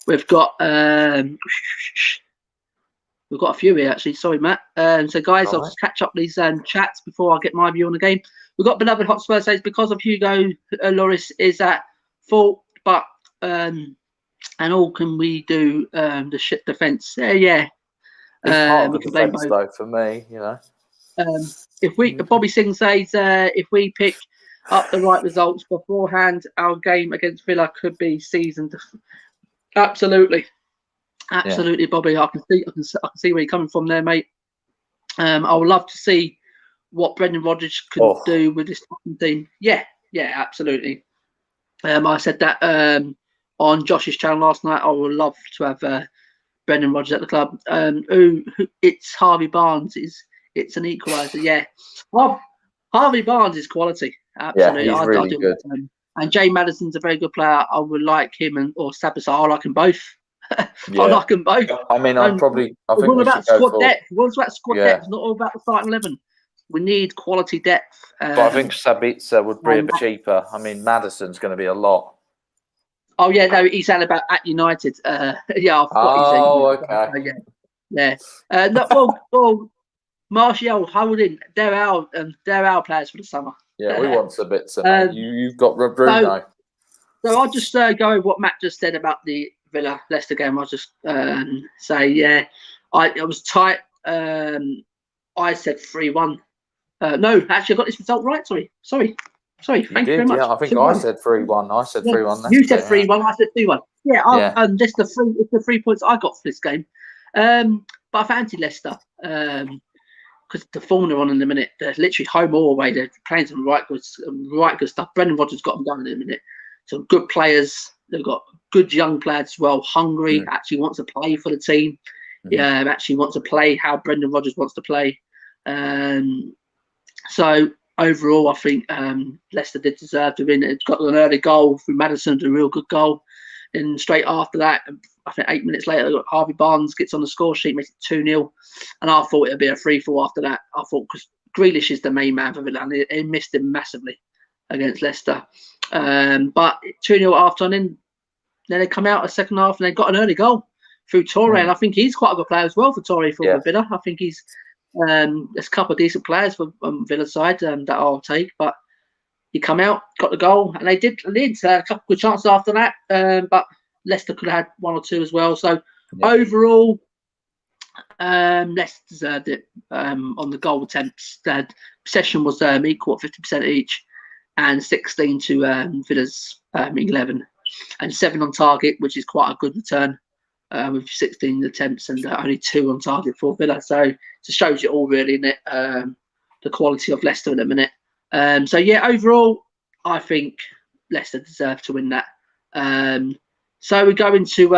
We've got a few here, actually. Sorry, Matt. So, guys, I'll just catch up these chats before I get my view on the game. We've got Beloved Hotspur says, because of Hugo Lloris is at fault, but and all can we do the shit defence? Yeah. He's part of the defence, though, for me, Bobby Singh says, if we pick up the right results beforehand, our game against Villa could be seasoned. Absolutely, yeah. Bobby. I can see where you're coming from there, mate. I would love to see what Brendan Rodgers could do with this team. Yeah, absolutely. I said that on Josh's channel last night. I would love to have Brendan Rodgers at the club. It's Harvey Barnes. It's an equaliser. Yeah, Harvey Barnes is quality. Absolutely, yeah, he's really good. And Jay Maddison's a very good player. I would like him or Sabitzer. I like them both. Yeah. I like them both. I mean, I think it's all about squad depth. It's about squad depth. It's not all about the starting 11. We need quality depth. But I think Sabitzer would be a bit cheaper. I mean, Maddison's going to be a lot. Oh yeah, no, he's saying about at United. Yeah, I forgot. Okay. Yeah. Well, Martial, Holding, they're our players for the summer. Yeah, we want Sabitzer. You've got Bruno. So I'll just go with what Matt just said about the Villa Leicester game. I'll just say, yeah, it was tight. I said 3-1. No, actually, I got this result right. Sorry. Thank you very much. Yeah, I think I said 3-1. I said 3-1. You said 3-1. I said 2-1. Yeah, this is the 3 points I got for this game. But I fancy Leicester because the form they're on in the minute. They're literally home or away. They're playing some right good stuff. Brendan Rodgers got them done in a minute. Some good players. They've got good young players as well. Hungry, actually wants to play for the team. Yeah, actually wants to play how Brendan Rodgers wants to play. So overall, I think Leicester did deserve to win. It got an early goal through Maddison, a real good goal. And straight after that, I think 8 minutes later, Harvey Barnes gets on the score sheet, makes it 2-0. And I thought it would be a 3-4 after that. I thought because Grealish is the main man for Villa, and he missed him massively against Leicester. But 2-0 after, and then they come out a second half and they got an early goal through Toure. And I think he's quite a good player as well for Toure for Villa. I think he's there's a couple of decent players for Villa's side that I'll take. But he come out, got the goal, and they did had a couple of good chances after that. But Leicester could have had one or two as well. So overall, Leicester deserved it on the goal attempts. Possession was equal at 50% each, and 16 to Villa's 11, and 7 on target, which is quite a good return with 16 attempts and only 2 on target for Villa. So it shows you all really, isn't it? The quality of Leicester in a minute. So yeah, overall, I think Leicester deserve to win that. So we go into.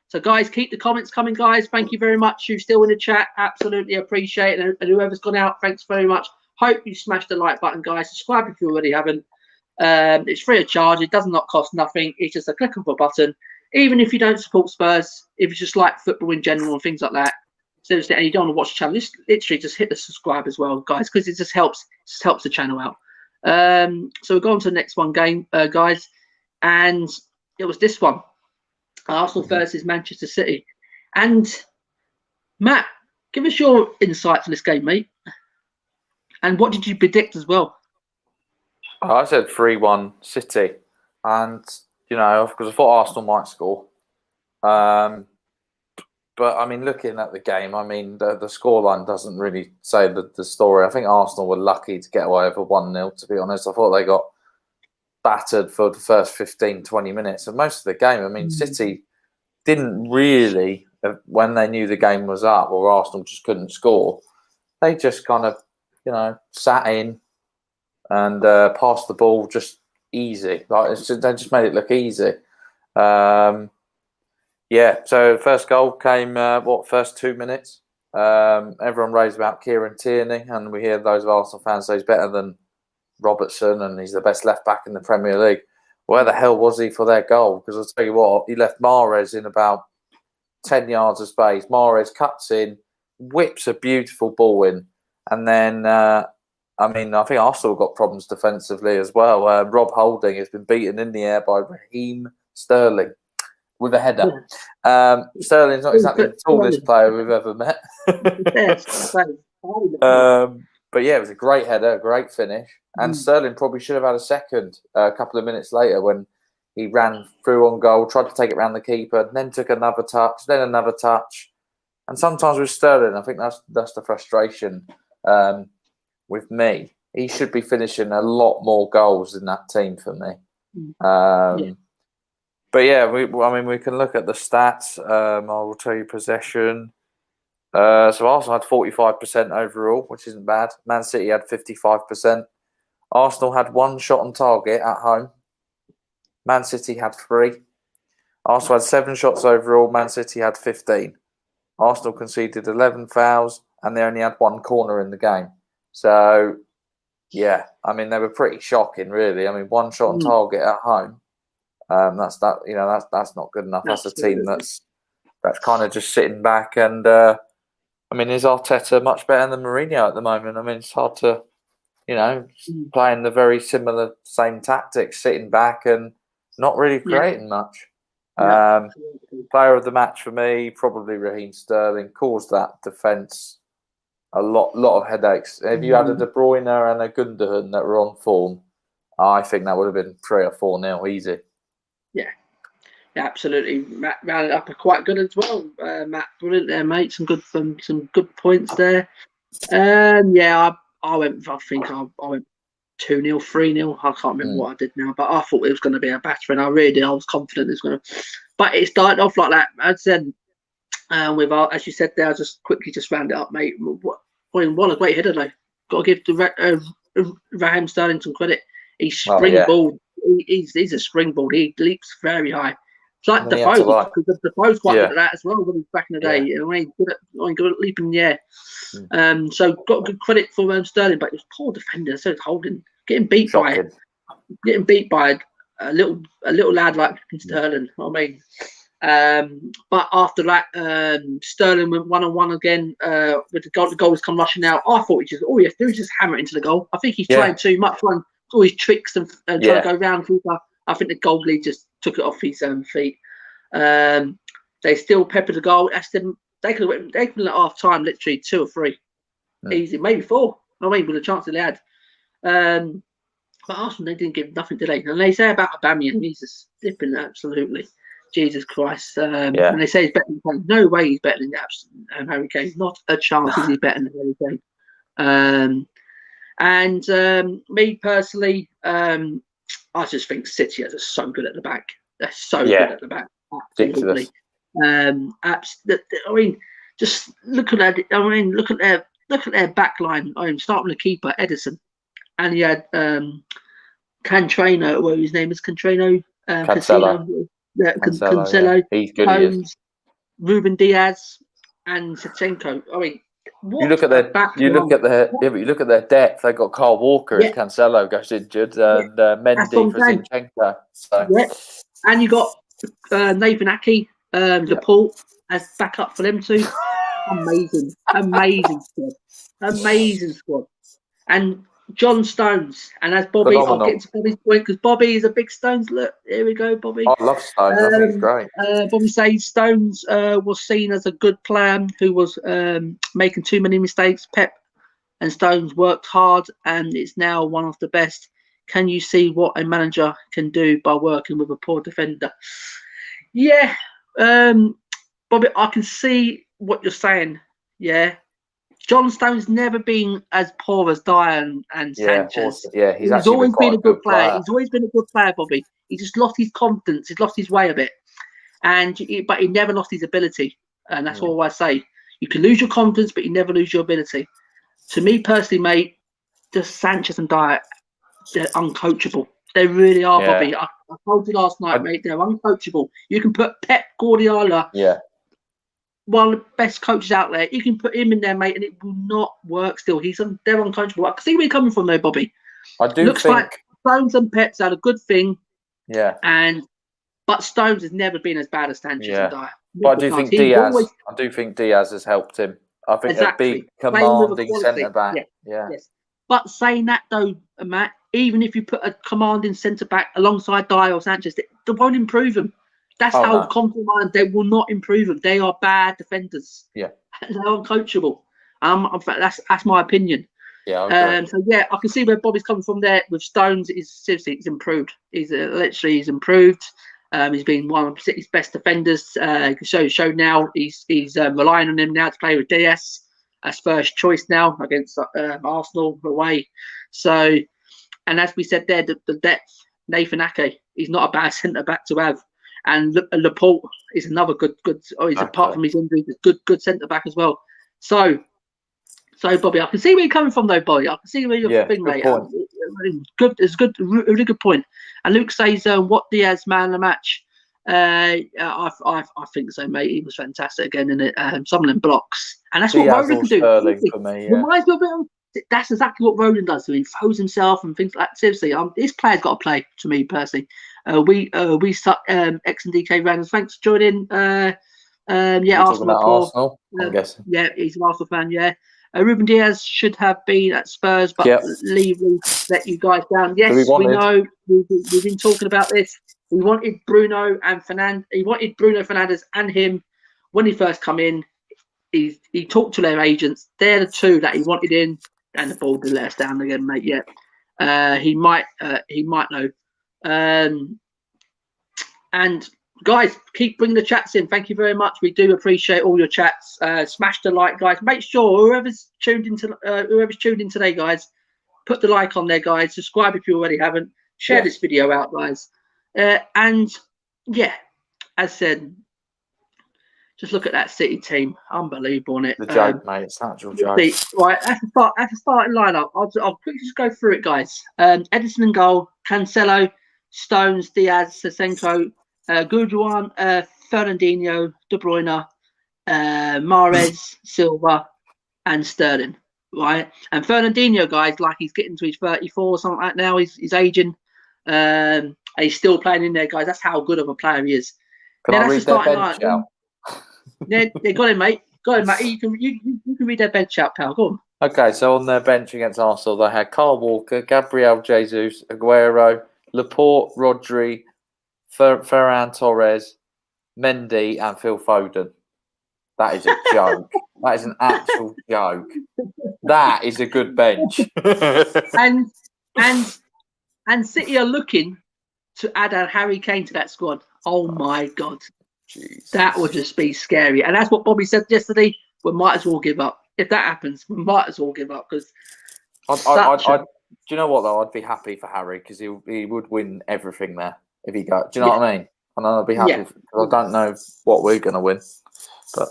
So guys, keep the comments coming, guys. Thank you very much. Who's still in the chat, absolutely appreciate it. And whoever's gone out, thanks very much. Hope you smash the like button, guys. Subscribe if you already haven't. It's free of charge. It does not cost nothing. It's just a click of a button. Even if you don't support Spurs, if you just like football in general and things like that, seriously, and you don't want to watch the channel, just literally just hit the subscribe as well, guys, because it just helps the channel out. So we'll go on to the next one game, guys, and it was this one. Arsenal versus Manchester City. And Matt, give us your insights on this game, mate. And what did you predict as well? I said 3-1 City. And, you know, because I thought Arsenal might score. But, I mean, looking at the game, I mean, the scoreline doesn't really say the story. I think Arsenal were lucky to get away with a 1-0, to be honest. I thought they got battered for the first 15, 20 minutes. And most of the game, I mean, City didn't really, when they knew the game was up or Arsenal just couldn't score, they just kind of, you know, sat in and passed the ball just easy. Like they just made it look easy. Yeah, so first goal came, first 2 minutes. Everyone raves about Kieran Tierney, and we hear those of Arsenal fans say he's better than Robertson and he's the best left back in the Premier League. Where the hell was he for their goal? Because I'll tell you what, he left Mahrez in about 10 yards of space. Mahrez cuts in, whips a beautiful ball in, and then, I think Arsenal got problems defensively as well. Rob Holding has been beaten in the air by Raheem Sterling with a header. Sterling's not exactly the tallest player we've ever met. But yeah, it was a great header, a great finish. And Sterling probably should have had a second a couple of minutes later when he ran through on goal, tried to take it around the keeper, then took another touch, then another touch. And sometimes with Sterling, I think that's the frustration with me. He should be finishing a lot more goals in that team for me. But yeah, we can look at the stats. I will tell you possession. So Arsenal had 45% overall, which isn't bad. Man City had 55%. Arsenal had 1 shot on target at home. Man City had 3. Arsenal had 7 shots overall. Man City had 15. Arsenal conceded 11 fouls, and they only had 1 corner in the game. So, yeah, I mean, they were pretty shocking, really. I mean, 1 shot on target at home. That's not good enough. That's a team that's kind of just sitting back. And I mean, is Arteta much better than Mourinho at the moment? I mean, it's hard to, playing the very similar same tactics, sitting back and not really creating much. Player of the match for me, probably Raheem Sterling. Caused that defence a lot of headaches. If you had a De Bruyne and a Gundogan that were on form, I think that would have been 3 or 4-0 easy. Yeah, absolutely. Matt rounded up quite good as well. Matt, brilliant there, mate. Some good points there. I went 2-0, 3-0. I can't remember what I did now, but I thought it was going to be a battering. I was confident it was going to. But it started off like that. As I said, as you said there, I'll just quickly round it up, mate. What a great header, though. Got to give Raheem Sterling some credit. He's springboard. He's a springboard. He leaps very high. It's like Defoe, because Defoe's quite good at that as well when he's back in the day. You know what I mean? Good at leaping in the air. So got good credit for Sterling, but he was poor defender. So Holding getting beat by a little lad like Sterling. I mean, but after that, Sterling went 1-on-1 again with the goal. The goal was come rushing out. I thought he has to do is just hammer it into the goal. I think he's trying too much. All his tricks and trying to go round. I think the goalie just took it off his feet. They still peppered the goal. Aston, they could have at half time, literally 2 or 3, easy, maybe 4. I mean, with the chance they had. But Arsenal, they didn't give nothing to they. And they say about Aubameyang, he's just dipping absolutely. Jesus Christ. And they say he's better than Kane. No way he's better than Harry Kane. Not a chance is he better than Harry Kane. And me personally, I just think City are just so good at the back. They're so good at the back. Absolutely. I mean, just look at that. I mean, look at their back line. I mean, starting with the keeper, Edison. And you had Cantrano, what his name is, Cancelo. Cancelo. Cancelo. Yeah. He's good. Holmes, Ruben Diaz, and Zinchenko. I mean, you look at their depth. They've got Kyle Walker if Cancelo goes injured, and Mendy for Zinchenko. So. Yeah. And you got Nathan Ake, Laporte as backup for them too. Amazing squad. And John Stones, and as Bobby, I'll get to Bobby's point because Bobby is a big Stones. Look, here we go, Bobby. I love Stones. I think he's great. Bobby says Stones was seen as a good player who was making too many mistakes. Pep and Stones worked hard, and it's now one of the best. Can you see what a manager can do by working with a poor defender? Yeah, Bobby, I can see what you're saying. Yeah. John Stone's never been as poor as Dyer and Sanchez. Yeah, he's always been a good player. He's always been a good player, Bobby. He just lost his confidence. He's lost his way a bit, but he never lost his ability. And that's all I say. You can lose your confidence, but you never lose your ability. To me personally, mate, just Sanchez and Dyer, they're uncoachable. They really are, Bobby. I told you last night, mate. They're uncoachable. You can put Pep Guardiola. Yeah. One of the best coaches out there. You can put him in there, mate, and it will not work still. They're uncoachable. I can see where you're coming from there, Bobby. Looks think... like Stones and Pep's had a good thing. Yeah. But Stones has never been as bad as Sanchez and Dyer. But I do think Diaz has helped him. I think a big commanding centre back. Yeah. Yes. But saying that though, Matt, even if you put a commanding centre back alongside Dyer or Sanchez, they won't improve them. That's how confident they will not improve them. They are bad defenders. Yeah, they're uncoachable. That's my opinion. Yeah. I can see where Bobby's coming from there. With Stones, he's improved. He's improved. He's been one of City's best defenders. Show now he's relying on him now to play with Diaz as first choice now against Arsenal away. So, and as we said there, the depth. Nathan Ake, he's not a bad centre back to have. And Laporte is another good. Apart from his injuries, a good centre back as well. So Bobby, I can see where you're coming from, though, Bobby. I can see where you're thinking, mate. Good, it's good, really good point. And Luke says, "What Diaz man of the match?" I think so, mate. He was fantastic again in it. Some of them blocks, and that's what Roland can do. For me, reminds me of it. That's exactly what Roland does. He throws himself and things like that. Seriously, this player's got to play. To me personally. We suck X and DK Randers. Thanks for joining. Arsenal. I'm guessing. Yeah, he's an Arsenal fan. Yeah, Ruben Diaz should have been at Spurs, but Lee let you guys down. Yes, we know. We've been talking about this. We wanted Bruno and Fernandes. He wanted Bruno Fernandes and him when he first come in. He talked to their agents. They're the two that he wanted in, and the ball did let us down again, mate. Yeah, he might know. And guys, keep bringing the chats in. Thank you very much. We do appreciate all your chats. Smash the like, guys. Make sure whoever's tuned in today, guys, put the like on there, guys. Subscribe if you already haven't. Share this video out, guys. And yeah, as said, just look at that City team. Unbelievable, isn't it? The joke, mate. It's not your joke. Right, at the starting lineup, I'll quickly just go through it, guys. Edison in goal, Cancelo, Stones, Diaz, Zinchenko, Guduan, Fernandinho, De Bruyne, Mahrez, Silva, and Sterling. Right, and Fernandinho, guys, like he's getting to his 34 or something like now. He's aging. And he's still playing in there, guys. That's how good of a player he is. Can I read their bench out? Yeah, got him, mate. Got him, mate. You can read their bench out, pal. Go on. Okay, so on their bench against Arsenal, they had Kyle Walker, Gabriel Jesus, Aguero, Laporte, Rodri, Ferran Torres, Mendy, and Phil Foden. That is a joke. That is an actual joke. That is a good bench. and And City are looking to add a Harry Kane to that squad. Oh my God. Jesus. That would just be scary. And that's what Bobby said yesterday. We might as well give up. If that happens, we might as well give up because. Do you know what though? I'd be happy for Harry because he would win everything there if he go. Do you know what I mean? And I'd be happy because I don't know what we're going to win. But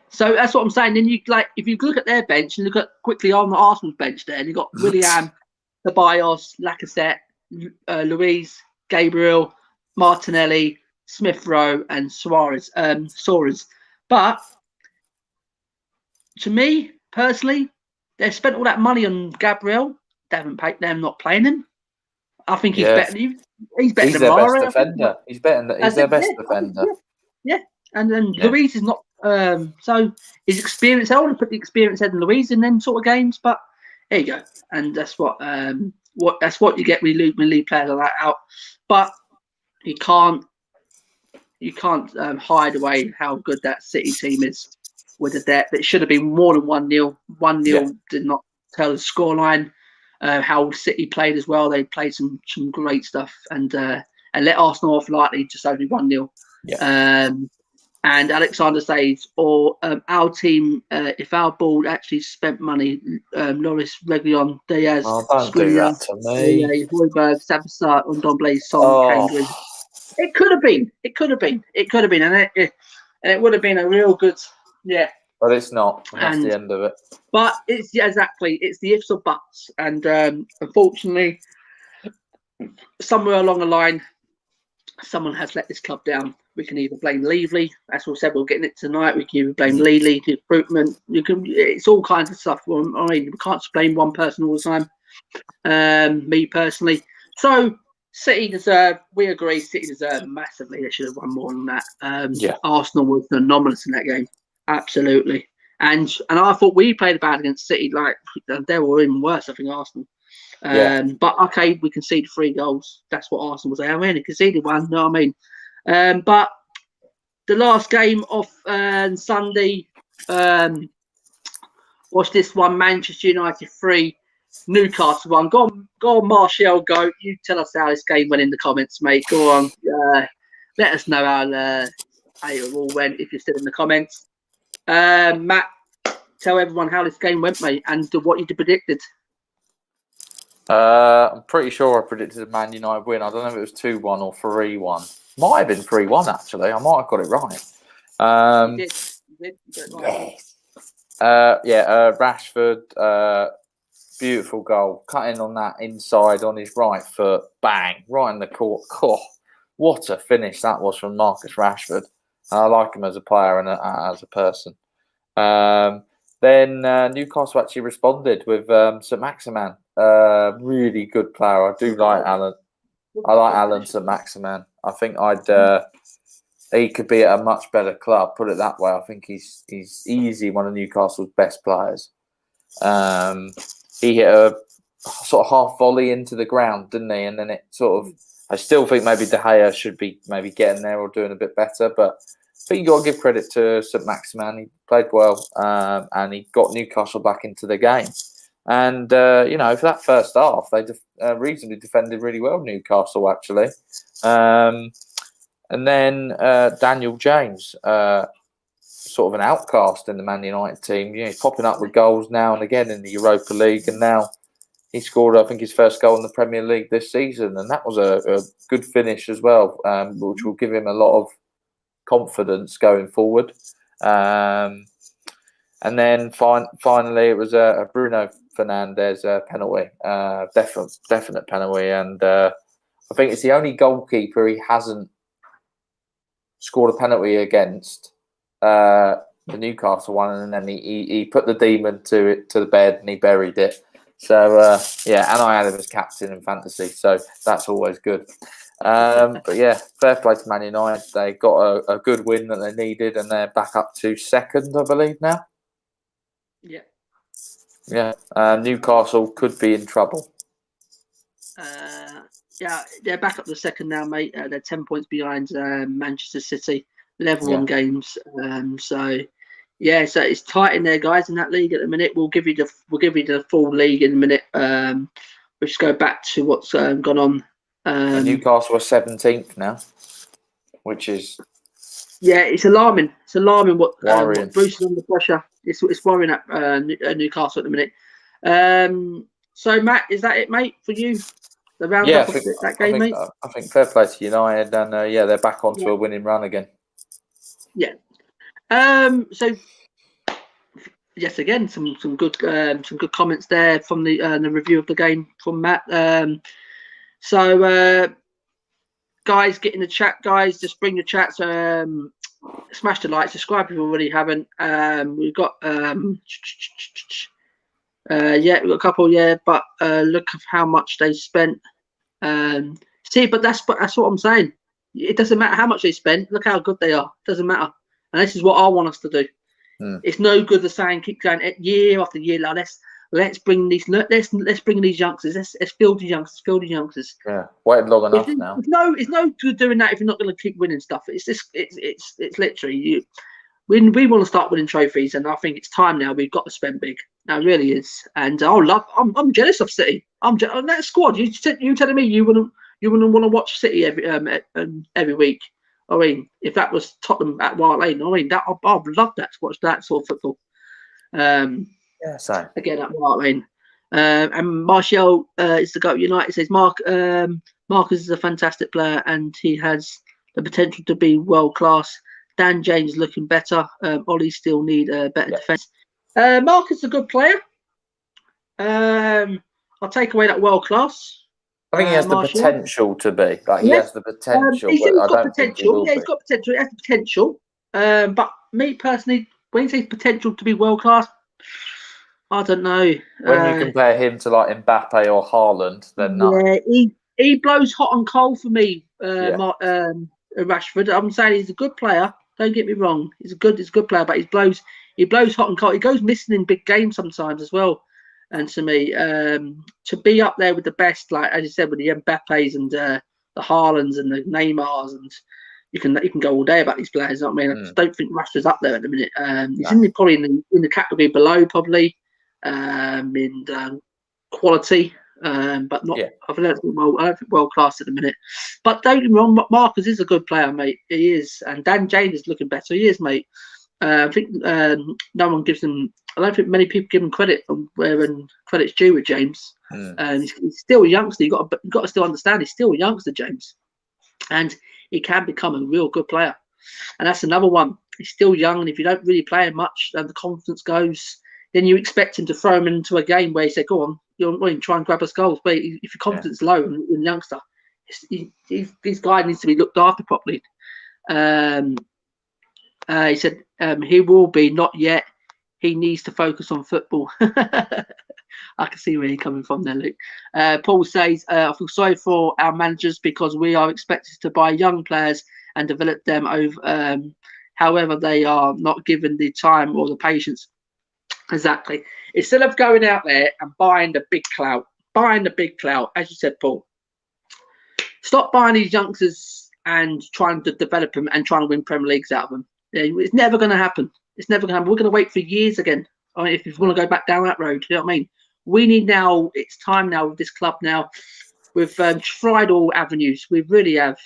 so that's what I'm saying. Then if you look at their bench and look at quickly on the Arsenal's bench, there you've got Willian, Ceballos, Lacazette, Luis, Gabriel, Martinelli, Smith Rowe, and Suarez. But to me personally, they've spent all that money on Gabriel. They haven't paid them, not playing him. I think he's better. He's better he's than their Mara. best defender. He's better. He's their best defender. Yeah. And then Luis is not. So his experience. I want to put the experience head in Luis in them sort of games, but there you go. And that's what you get when you leave players like that out. But you can't hide away how good that City team is with the depth. It should have been more than 1-0. 1-0 did not tell the scoreline. How City played as well. They played some great stuff and let Arsenal off lightly, just only 1-0. Yeah. And Alexander says, our team, if our board actually spent money, Loris, Reguilon, Diaz, don't do that to me. Højbjerg, Sabitzer, Ndombele, Son, Kane. It could have been. And it would have been a real good, But it's not. That's the end of it. But it's exactly. It's the ifs or buts. And unfortunately, somewhere along the line, someone has let this club down. We can either blame Leavely, as we said, we're getting it tonight. We can either blame Leavely, recruitment. It's all kinds of stuff. I mean, we can't just blame one person all the time. Me personally. So City deserve. We agree. City deserve massively. They should have won more than that. Arsenal was anomalous in that game. Absolutely. And I thought we played bad against City. Like they were even worse. I think Arsenal. But okay, we conceded 3 goals. That's what Arsenal was. They only conceded 1. You know what I mean? But the last game of Sunday was this one: Manchester United 3, Newcastle 1. Go on, Martial. Go. You tell us how this game went in the comments, mate. Go on. Let us know how it all went if you're still in the comments. Matt, tell everyone how this game went, mate, and what you predicted. I'm pretty sure I predicted a Man United win. I don't know if it was 2-1 or 3-1. Might have been 3-1 actually. I might have got it right. You did. Rashford, beautiful goal, cutting on that inside on his right foot, bang, right in the court. Oh, what a finish that was from Marcus Rashford. I like him as a player and as a person. Then Newcastle actually responded with St Maximin. Really good player. I do like Alan. I like Alan St Maximin. I think he could be at a much better club. Put it that way. I think he's easy one of Newcastle's best players. He hit a sort of half volley into the ground, didn't he? And then it sort of. I still think maybe De Gea should be maybe getting there or doing a bit better, but I think you got to give credit to St Maximin. He played well, and he got Newcastle back into the game. And for that first half, they reasonably defended really well. Newcastle actually, and then Daniel James, sort of an outcast in the Man United team. He's popping up with goals now and again in the Europa League, and now he scored, I think, his first goal in the Premier League this season, and that was a good finish as well, which will give him a lot of confidence going forward. And then finally, it was a Bruno Fernandes penalty, definite penalty, and I think it's the only goalkeeper he hasn't scored a penalty against, the Newcastle one, and then he put the demon to the bed and he buried it. So and I had him as captain in fantasy, so that's always good. But yeah, fair play to Man United. They got a good win that they needed, and they're back up to second, I believe now. Yeah. Newcastle could be in trouble. They're back up to second now, mate. They're 10 points behind Manchester City, level on games. So it's tight in there, guys, in that league at the minute. We'll give you the full league in a minute. we just go back to what's gone on. Newcastle are 17th now, which is it's alarming. It's alarming what Bruce is under pressure. It's worrying at Newcastle at the minute. So Matt, is that it, mate, for you? The roundup of that game, mate. I think fair play to United, and they're back onto a winning run again. Yeah. So yes, again, some good comments there from the review of the game from Matt. So guys, get in the chat, guys. Just bring your chats. Smash the like, subscribe if you already haven't. We've got we've got a couple, but look at how much they spent. See, but that's what I'm saying. It doesn't matter how much they spent. Look how good they are. It doesn't matter. And this is what I want us to do. It's no good the saying keep going year after year. Like let's bring these bring these youngsters. Let's field these youngsters. Yeah, waited long enough now. It's no good doing that if you're not going to keep winning stuff. It's just it's literally we want to start winning trophies, and I think it's time now. We've got to spend big. Now it really is, and I'm jealous of City. On that squad. You telling me you wouldn't want to watch City every week? I mean, if that was Tottenham at White Lane, I mean, I'd love that to watch that sort of football. Same. Again at White Lane. And Martial is the GOAT United. Says Marcus is a fantastic player and he has the potential to be world class. Dan James looking better. Ollie still need a better defence. Marcus is a good player. I'll take away that world class. I think he has the potential to be. He has the potential. He's got potential. He's got potential. He has the potential. But me personally, when he says potential to be world class, I don't know. When you compare him to Mbappe or Haaland, then no. Yeah, he blows hot and cold for me. Rashford. I'm saying he's a good player. Don't get me wrong. He's a good player, but he blows hot and cold. He goes missing in big games sometimes as well. And to me, to be up there with the best, like as you said, with the Mbappes and the Haalands and the Neymars, and you can go all day about these players. You know what I mean? I just don't think Rashford's up there at the minute. He's probably in the category below, probably in quality, but not. I don't think world class at the minute. But don't get me wrong, Marcus is a good player, mate. He is, and Dan James is looking better. He is, mate. I think no one gives him. I don't think many people give him credit where credit's due with James. He's still a youngster. You've got to still understand he's still a youngster, James, and he can become a real good player. And that's another one. He's still young, and if you don't really play him much, and the confidence goes, then you expect him to throw him into a game where you say, "Go on, you're try and grab us goals." But if your confidence is low in a youngster, this guy needs to be looked after properly. He said he will be, not yet. He needs to focus on football. I can see where you're coming from there, Luke. Paul says, I feel sorry for our managers because we are expected to buy young players and develop them over. However, they are not given the time or the patience. Exactly. Instead of going out there and buying the big clout, as you said, Paul, stop buying these youngsters and trying to develop them and trying to win Premier Leagues out of them. It's never going to happen. It's never going to happen. We're going to wait for years again. I mean, if you want to go back down that road, you know what I mean? We need now, it's time now with this club now. We've tried all avenues. We really have.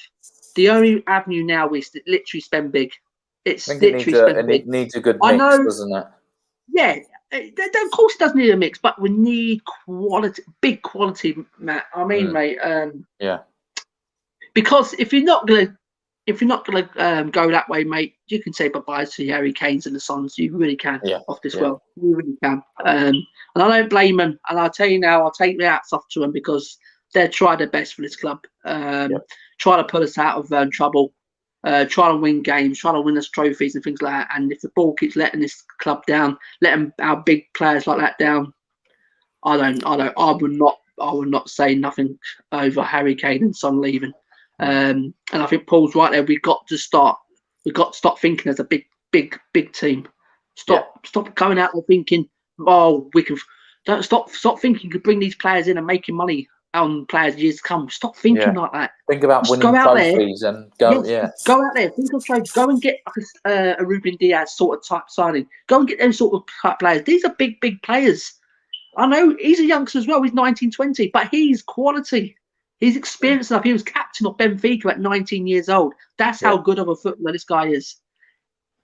The only avenue now is to literally spend big. It's literally spend big. It needs a good mix, doesn't it? Yeah. Of course it does need a mix, but we need quality, big quality, Matt. I mean, mate. Yeah. Because if you're not gonna go that way, mate, you can say bye-bye to the Harry Kanes and the Sons. You really can off this world. You really can. And I don't blame them. And I'll tell you now, I'll take the hats off to them because they've tried their best for this club. Try to put us out of trouble. Try to win games. Try to win us trophies and things like that. And if the ball keeps letting this club down, letting our big players like that down, I would not say nothing over Harry Kane and Son leaving. And I think Paul's right there. We've got to stop thinking as a big team. Stop going out there thinking, we can. Don't stop thinking you could bring these players in and making money on players years to come. Stop thinking like that. Think about just winning trophies and go. Go out there. Think of trophies. Go and get a Ruben Diaz sort of type signing. Go and get them sort of type players. These are big players. I know he's a youngster as well. He's 19, 20, but he's quality. He's experienced enough. He was captain of Benfica at 19 years old. That's how good of a footballer this guy is.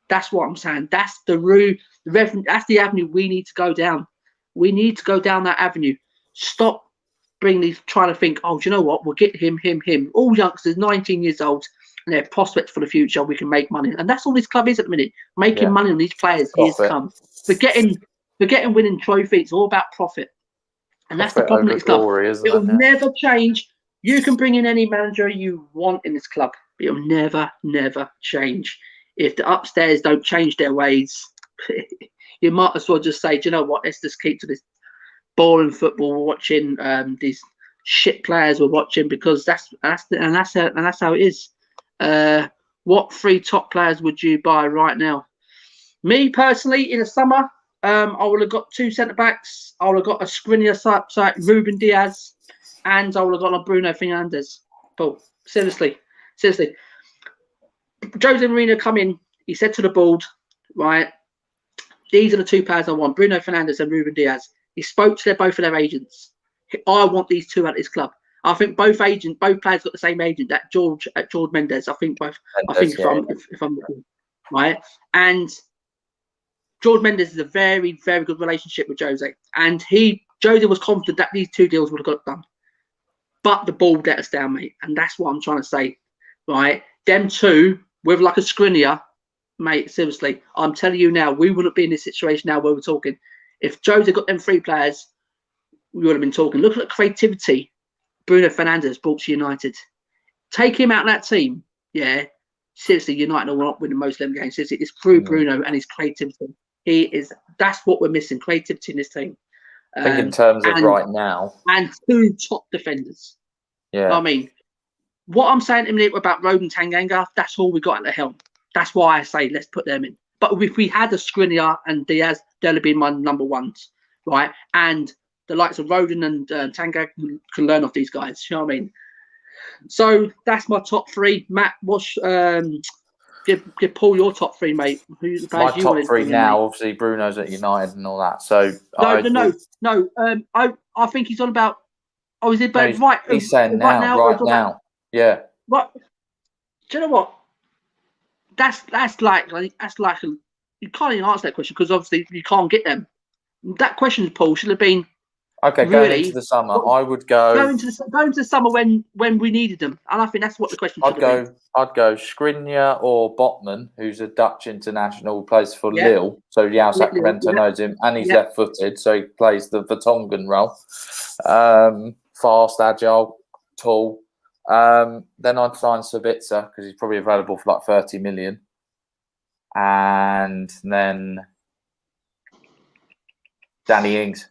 That's what I'm saying. That's that's the avenue we need to go down. We need to go down that avenue. Stop trying to think, oh, do you know what? We'll get him. All youngsters, 19 years old, and they're prospects for the future. We can make money. And that's all this club is at the minute. Making money on these players years to come. Forgetting winning trophies. It's all about profit. And that's the problem with this club. It will never change. You can bring in any manager you want in this club, but it'll never, never change. If the upstairs don't change their ways, you might as well just say, do you know what? Let's just keep to this boring football we're watching, these shit players we're watching, because that's how it is. What 3 top players would you buy right now? Me personally, in the summer, I would have got 2 centre backs. I would have got a Skriniar side, Ruben Diaz, and I would have got a Bruno Fernandes. But seriously. Jose Mourinho come in. He said to the board, right, these are the 2 players I want, Bruno Fernandes and Ruben Diaz. He spoke to both of their agents. I want these 2 at this club. I think both players got the same agent, that George Mendes. I think both. Mendes, if I'm right. And George Mendes is a very, very good relationship with Jose. And Jose was confident that these 2 deals would have got done. But the ball let us down, mate. And that's what I'm trying to say. Right? Them 2 with like a Skriniar, mate, seriously. I'm telling you now, we wouldn't be in this situation now where we're talking. If Jose got them 3 players, we would have been talking. Look at the creativity Bruno Fernandes brought to United. Take him out of that team. Yeah. Seriously, United are not winning most of them games. Seriously, it's through Bruno and his creativity. That's what we're missing, creativity in this team. I think in terms of right now. And 2 top defenders. Yeah. I mean, what I'm saying a minute about Roden Tanganga, that's all we got at the helm. That's why I say let's put them in. But if we had a Skriniar and Diaz, they'll have been my number 1s, right? And the likes of Roden and Tanganga can learn off these guys. You know what I mean? So that's my top 3. Matt, what's give Paul your top 3, mate? Who's the my players top 3 now? Obviously, Bruno's at United and all that. So no. I think he's on about. Oh, is it about right? He's saying right now. Yeah. What? Do you know what? That's like you can't even answer that question because obviously you can't get them. That question, Paul, should have been okay. Going into the summer, I would go going to the summer when we needed them, and I think that's what the question should have been. I'd go Skriniar or Botman, who's a Dutch international, who plays for Lille. So Sacramento knows him, and he's left-footed, so he plays the Vertonghen role. Fast, agile, tall. Then I'd sign Sabitzer because he's probably available for like 30 million. And then Danny Ings.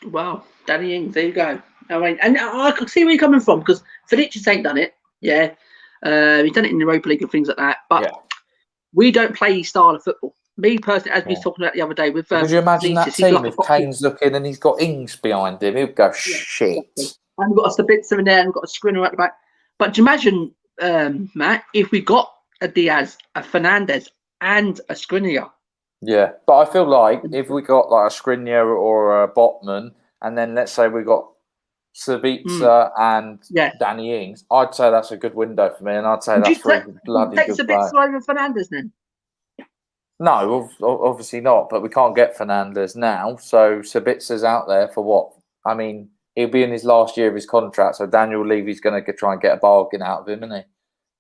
Wow, Danny Ings, there you go. I mean, and I can see where you're coming from because Felicius ain't done it. Yeah. He's done it in the Europa League and things like that. But we don't play his style of football. Me personally, as we were talking about the other day with could you imagine that team if Kane's looking and he's got Ings behind him? He'll go shit. Exactly. And we've got a Sabitzer in there and we've got a Skriniar at the back. But do you imagine, Matt, if we got a Diaz, a Fernandes, and a Skriniar? Yeah, but I feel like if we got like a Skriniar or a Botman, and then let's say we got Sabitzer and Danny Ings, I'd say that's a good window for me, and I'd say that's a bloody good player. Sabitzer over Fernandes then? No, obviously not, but we can't get Fernandes now, so Sabitzer's out there for what? I mean, he'll be in his last year of his contract, so Daniel Levy's going to try and get a bargain out of him, isn't he?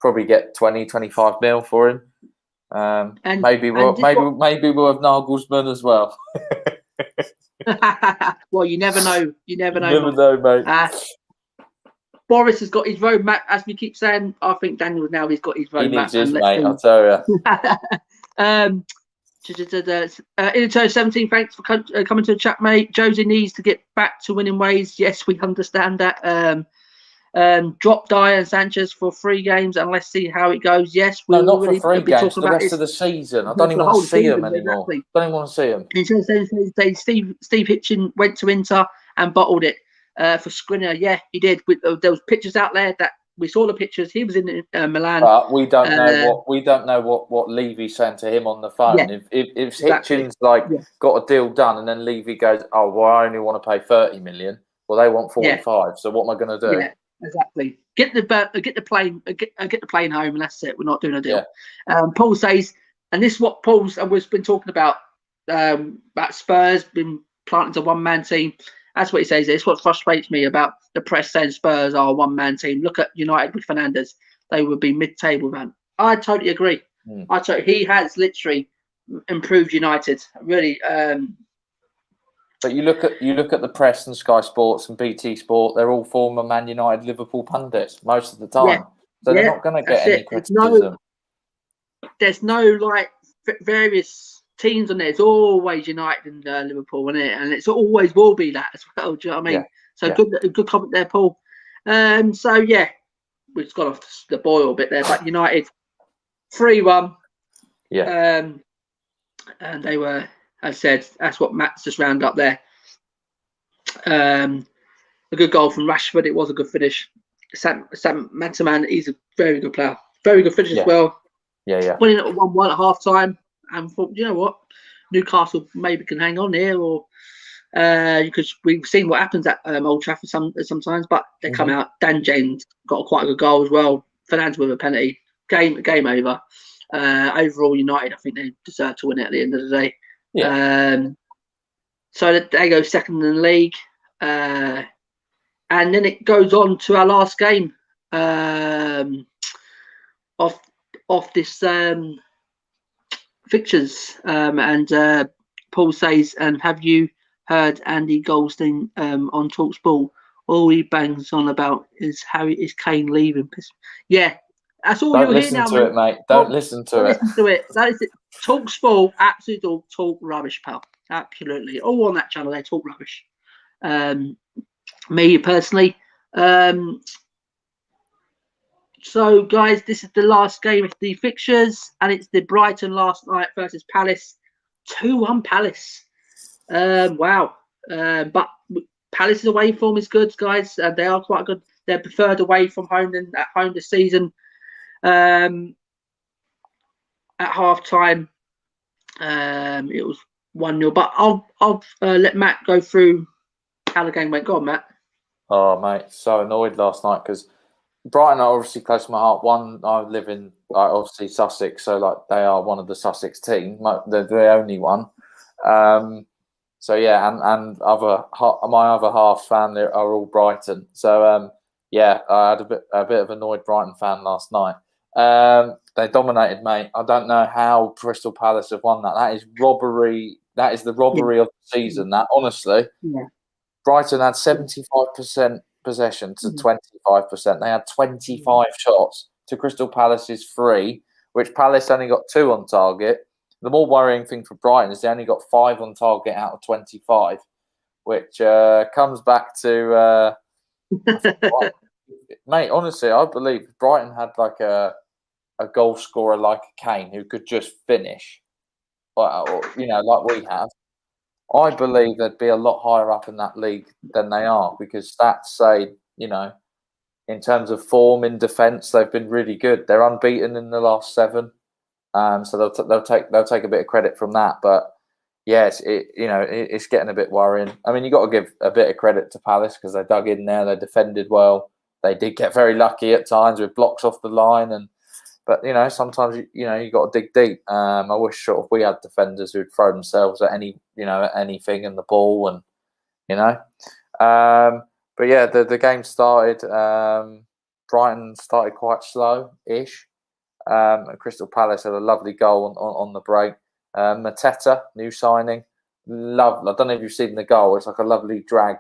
Probably get 20, 25 mil for him. Maybe we'll have Nagelsmann as well. Well, you never know. You never know, mate. Boris has got his roadmap, as we keep saying. I think Daniel now he's got his roadmap. He needs his, mate, I'll tell you. In 17, thanks for coming to the chat, mate. Josie needs to get back to winning ways. Yes, we understand that. Drop Dyer and Sanchez for 3 games and let's see how it goes. Yes, we'll not for 3 games, the rest of the season. I don't even want to see him anymore. Exactly. Don't even want to see him. Steve Hitchin went to Inter and bottled it for Skriniar. Yeah, he did. There was pictures out there that We saw the pictures. He was in Milan. But we don't know what Levy's saying to him on the phone. Yeah, If exactly. Hitchens got a deal done, and then Levy goes, "Oh, well, I only want to pay 30 million." Well, they want 45. So what am I going to do? Yeah, exactly. Get the plane home, and that's it. We're not doing a deal. Yeah. Paul says, and this is what Paul's and we've been talking about Spurs been planted a one-man team. That's what he says. It's what frustrates me about the press saying Spurs are a one-man team. Look at United with Fernandes; they would be mid-table, man. I totally agree. He has literally improved United really. But you look at the press and Sky Sports and BT Sport; they're all former Man United, Liverpool pundits most of the time, so they're not going to get any criticism. There's no various teams on there. It's always United and Liverpool, isn't it? And it's always will be that as well. Do you know what I mean? Yeah. So good comment there, Paul. So yeah, we've got off the boil a bit there, but United 3-1. Yeah. And they were, as I said, that's what Matt's just rounded up there. A good goal from Rashford. It was a good finish. Sam Maximan, he's a very good player. Very good finish as well. Yeah. Winning at 1-1 at half time, and thought, you know what, Newcastle maybe can hang on here, or because we've seen what happens at Old Trafford sometimes, but they come out. Dan James got quite a good goal as well. Fernandes with a penalty. Game over. Overall, United, I think they deserve to win it at the end of the day. Yeah. So they go second in the league, and then it goes on to our last game of this fixtures, and Paul says, and have you heard Andy Goldstein on TalkSport? All he bangs on about is Kane leaving. Yeah, that's all you'll hear now. Don't listen to it, mate. Don't listen to it. Listen to it. That is it. TalkSport, absolutely talk rubbish, pal. Absolutely, all on that channel they talk rubbish. Me personally. So, guys, this is the last game of the fixtures, and it's the Brighton last night versus Palace. 2-1 Palace. Wow. But Palace's away form is good, guys. They are quite good. They're preferred away from home than at home this season. At half time, it was 1-0. But I'll let Matt go through how the game went. Go on, Matt. Oh, mate, so annoyed last night because Brighton are obviously close to my heart. One, I live in obviously Sussex, so they are one of the Sussex team. They're the only one. So yeah, and my other half family are all Brighton. So yeah, I had a bit of annoyed Brighton fan last night. They dominated, mate. I don't know how Crystal Palace have won that. That is robbery. That is the robbery of the season. That honestly, Brighton had 75% possession to 25%. They had 25 shots to Crystal Palace's 3, which Palace only got 2 on target. The more worrying thing for Brighton is they only got 5 on target out of 25, which comes back to mate. Honestly, I believe if Brighton had like a goal scorer like Kane who could just finish, or like we have. I believe they'd be a lot higher up in that league than they are because stats say, in terms of form in defence, they've been really good. They're unbeaten in the last 7, so they'll take a bit of credit from that. But yes, it's getting a bit worrying. I mean, you got to give a bit of credit to Palace because they dug in there, they defended well. They did get very lucky at times with blocks off the line, but sometimes you got to dig deep. I wish sort of we had defenders who'd throw themselves at anything in the ball, and but yeah, the game started. Brighton started quite slow-ish. Crystal Palace had a lovely goal on the break. Mateta, new signing, lovely. I don't know if you've seen the goal. It's like a lovely drag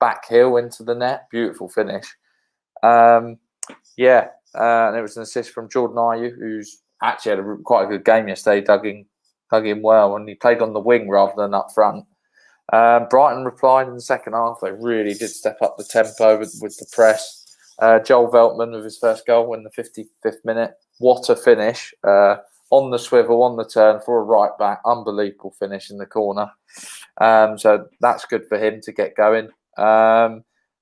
back heel into the net. Beautiful finish. Yeah. And it was an assist from Jordan Ayew, who's actually had quite a good game yesterday. Dug in well, and he played on the wing rather than up front. Brighton replied in the second half. They really did step up the tempo with the press. Joel Veltman with his first goal in the 55th minute. What a finish. On the swivel, on the turn for a right back. Unbelievable finish in the corner. So that's good for him to get going.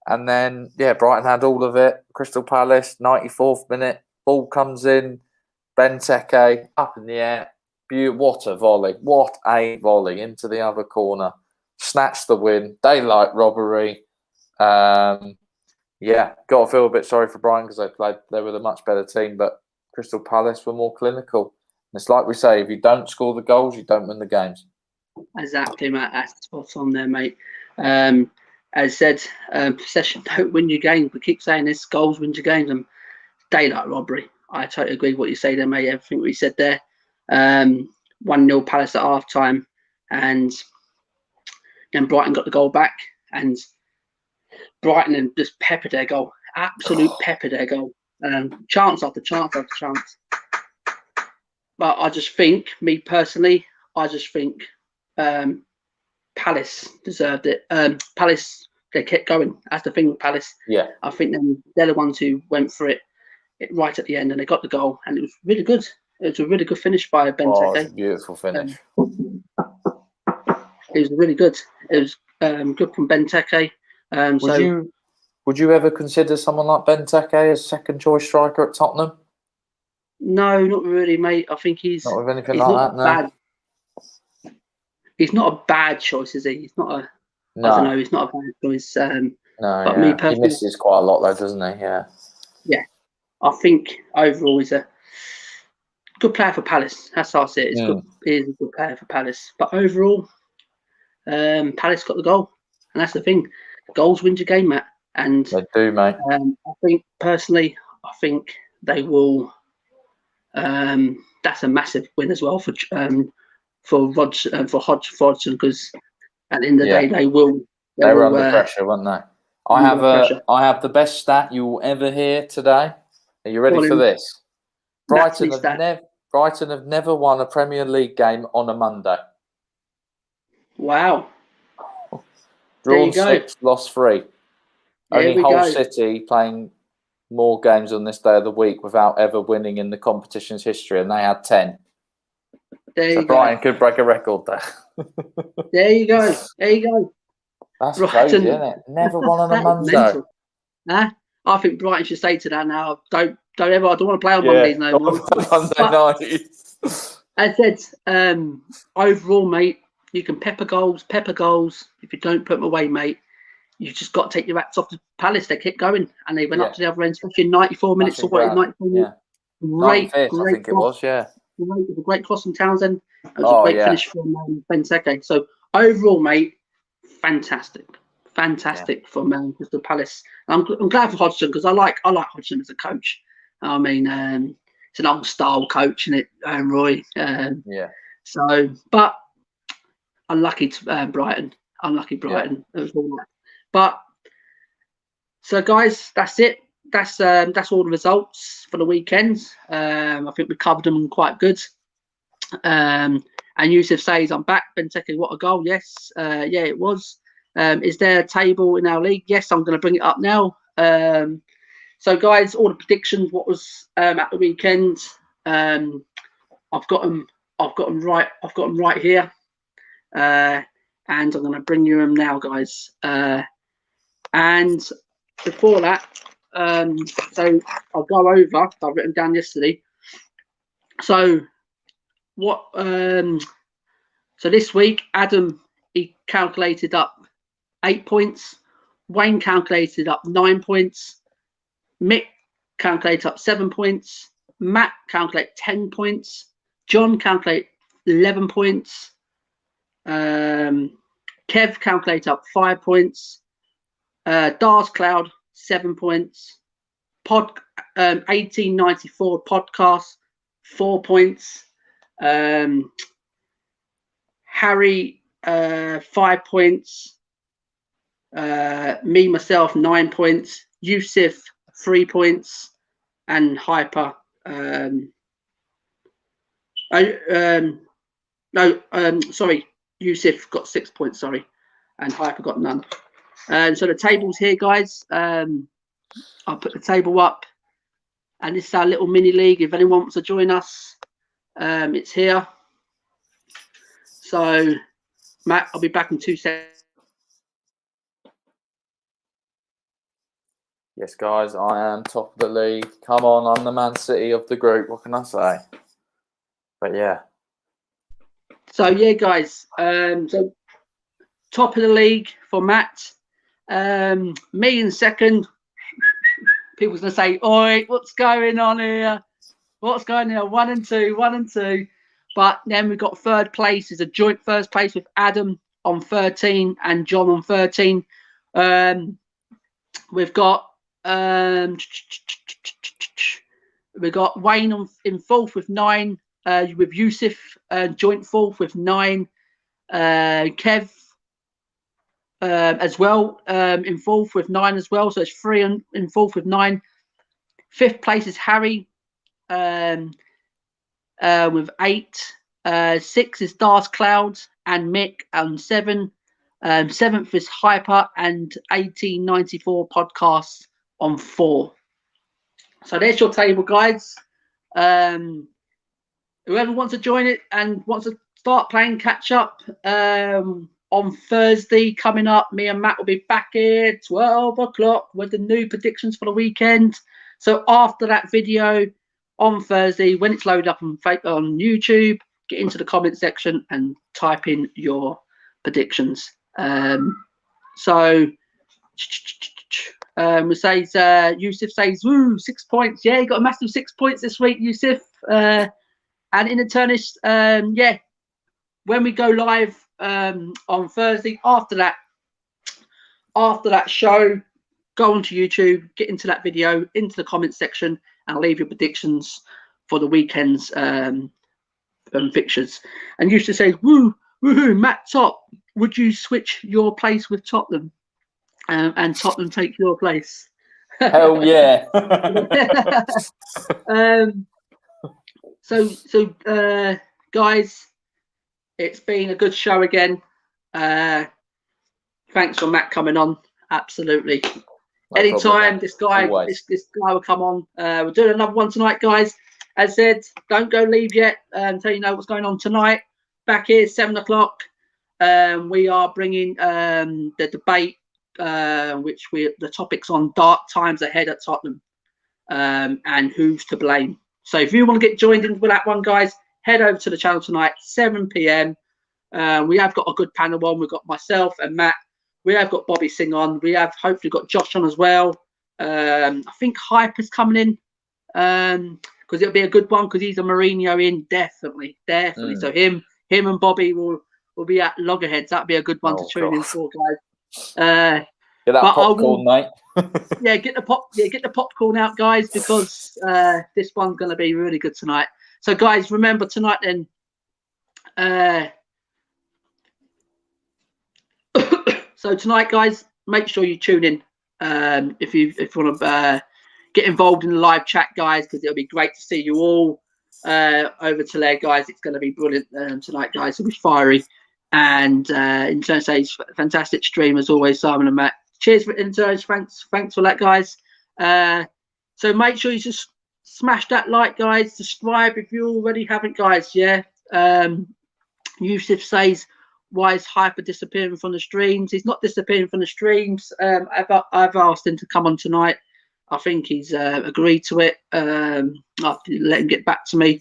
And then, Brighton had all of it. Crystal Palace, 94th minute, ball comes in, Benteke up in the air. What a volley. What a volley into the other corner. Snatched the win. Daylight robbery. Got to feel a bit sorry for Brighton because they were the much better team, but Crystal Palace were more clinical. And it's like we say, if you don't score the goals, you don't win the games. Exactly, Matt. That's spot on there, mate. As I said, possession don't win your games. We keep saying this, goals win your games, and daylight robbery. I totally agree with what you say there, mate. Everything we said there. 1-0 Palace at half time, and then Brighton got the goal back, and Brighton just peppered their goal. Absolute peppered their goal. Chance after chance after chance. But I just think, me personally, Palace deserved it. Palace, they kept going. That's the thing with Palace. Yeah. I think they're the ones who went for it right at the end, and they got the goal, and it was really good. It was a really good finish by Benteke. Oh, it was a beautiful finish. It was really good. It was good from Benteke. Would you ever consider someone like Benteke as second choice striker at Tottenham? No, not really, mate. I think he's not with anything like that. No. He's not a bad choice, is he? He's not a. No. I don't know. He's not a bad choice. But me personally, he misses quite a lot, though, doesn't he? Yeah. Yeah, I think overall he's a good player for Palace. That's how I see it. He's a good player for Palace. But overall, Palace got the goal, and that's the thing. Goals win your game, Matt. And they do, mate. I think personally, they will. That's a massive win as well for Hodgson, because at the end of the day, they will. They were under pressure, weren't they? I have the best stat you will ever hear today. Are you ready for this? Brighton have never won a Premier League game on a Monday. Wow. Drawn 6, lost 3. Only Hull City playing more games on this day of the week without ever winning in the competition's history, and they had 10. So Brighton could break a record there. There you go. That's crazy, isn't it? Never won on a Monday. I think Brighton should say to that now. I don't want to play on Mondays no more. Monday night. As I said, overall, mate, you can pepper goals. If you don't put them away, mate, you just got to take your hats off to Palace. They kept going, and they went up to the other end, especially in 94 minutes or what? 94 minutes. Great, I think it was. Yeah. It was a great cross from Townsend. It was a great finish from Benteke. So overall, mate, fantastic from Crystal Palace. I'm glad for Hodgson because I like Hodgson as a coach. I mean, it's an old style coach, isn't it, Roy? So, but unlucky to Brighton. It was all that. But so, guys, that's it. That's all the results for the weekend. I think we covered them quite good. And Yusuf says, I'm back. Benteke, what a goal. Yes. It was. Is there a table in our league? Yes, I'm going to bring it up now. So, guys, all the predictions, what was at the weekend. I've got them right. I've got them right here. And I'm going to bring you them now, guys. And before that, so I'll go over. I've written down yesterday. So what? So this week, Adam, he calculated up 8 points. Wayne calculated up 9 points. Mick calculated up 7 points. Matt calculated 10 points. John calculated 11 points. Kev calculated up 5 points. Dars Cloud 7 points. 1894 podcast 4 points. Harry 5 points. Me myself 9 points. Yusuf 3 points, and Hyper. Sorry, Yusuf got 6 points. Sorry, and Hyper got none. So the table's here, guys. I'll put the table up, and this is our little mini league. If anyone wants to join us, it's here. So, Matt, I'll be back in 2 seconds. Yes, guys, I am top of the league. Come on, I'm the Man City of the group. What can I say? But yeah. So yeah, guys. So top of the league for Matt. Me in second. People's gonna say, "Oi, what's going on here? What's going on? 1 and 2, 1 and 2." But then we've got third place. It's a joint first place with Adam on 13 and John on 13. We've got Wayne in fourth with 9. With Yusuf joint fourth with 9. Kev as well in fourth with 9 as well. So it's 3 in fourth with 9. Fifth place is Harry with 8. 6 is Darth Clouds and Mick on 7. 7th is Hyper and 1894 Podcasts on 4. So there's your table, guys. Whoever wants to join it and wants to start playing catch up on Thursday coming up, me and Matt will be back here 12 o'clock with the new predictions for the weekend. So after that video on Thursday, when it's loaded up on YouTube, get into the comment section and type in your predictions. Yusuf says, "Woo, 6 points." Yeah, you got a massive 6 points this week, Yusuf. And in the tennis, yeah, when we go live on Thursday, after that show, go onto YouTube, get into that video, into the comment section, and leave your predictions for the weekend's fixtures. And Yusuf says, "Woo, woohoo, Matt top. Would you switch your place with Tottenham and Tottenham take your place?" Hell yeah. So guys, it's been a good show again. Thanks for Matt coming on. Absolutely. No Anytime this guy will come on. We're doing another one tonight, guys. As said, don't go leave yet until you know what's going on tonight. Back here, 7 o'clock. We are bringing the debate, the topic's on dark times ahead at Tottenham and who's to blame. So if you want to get joined in with that one, guys, head over to the channel tonight, 7 p.m. We have got a good panel on. We've got myself and Matt. We have got Bobby Singh on. We have hopefully got Josh on as well. I think Hyper's coming in because it'll be a good one because he's a Mourinho in, definitely. So him and Bobby will be at loggerheads. That'd be a good one to tune in for, guys. Get that popcorn, mate. Yeah, get the popcorn out, guys, because this one's going to be really good tonight. So, guys, remember tonight then. So tonight, guys, make sure you tune in if you want to get involved in the live chat, guys, because it'll be great to see you all over to there, guys. It's going to be brilliant tonight, guys. It'll be fiery. And in terms of fantastic stream as always, Simon and Matt. Cheers for interns. Thanks for that, guys. So make sure you just smash that like, guys. Subscribe if you already haven't, guys. Yeah. Yusuf says, "Why is Hyper disappearing from the streams?" He's not disappearing from the streams. I've asked him to come on tonight. I think he's agreed to it. I'll have to let him get back to me.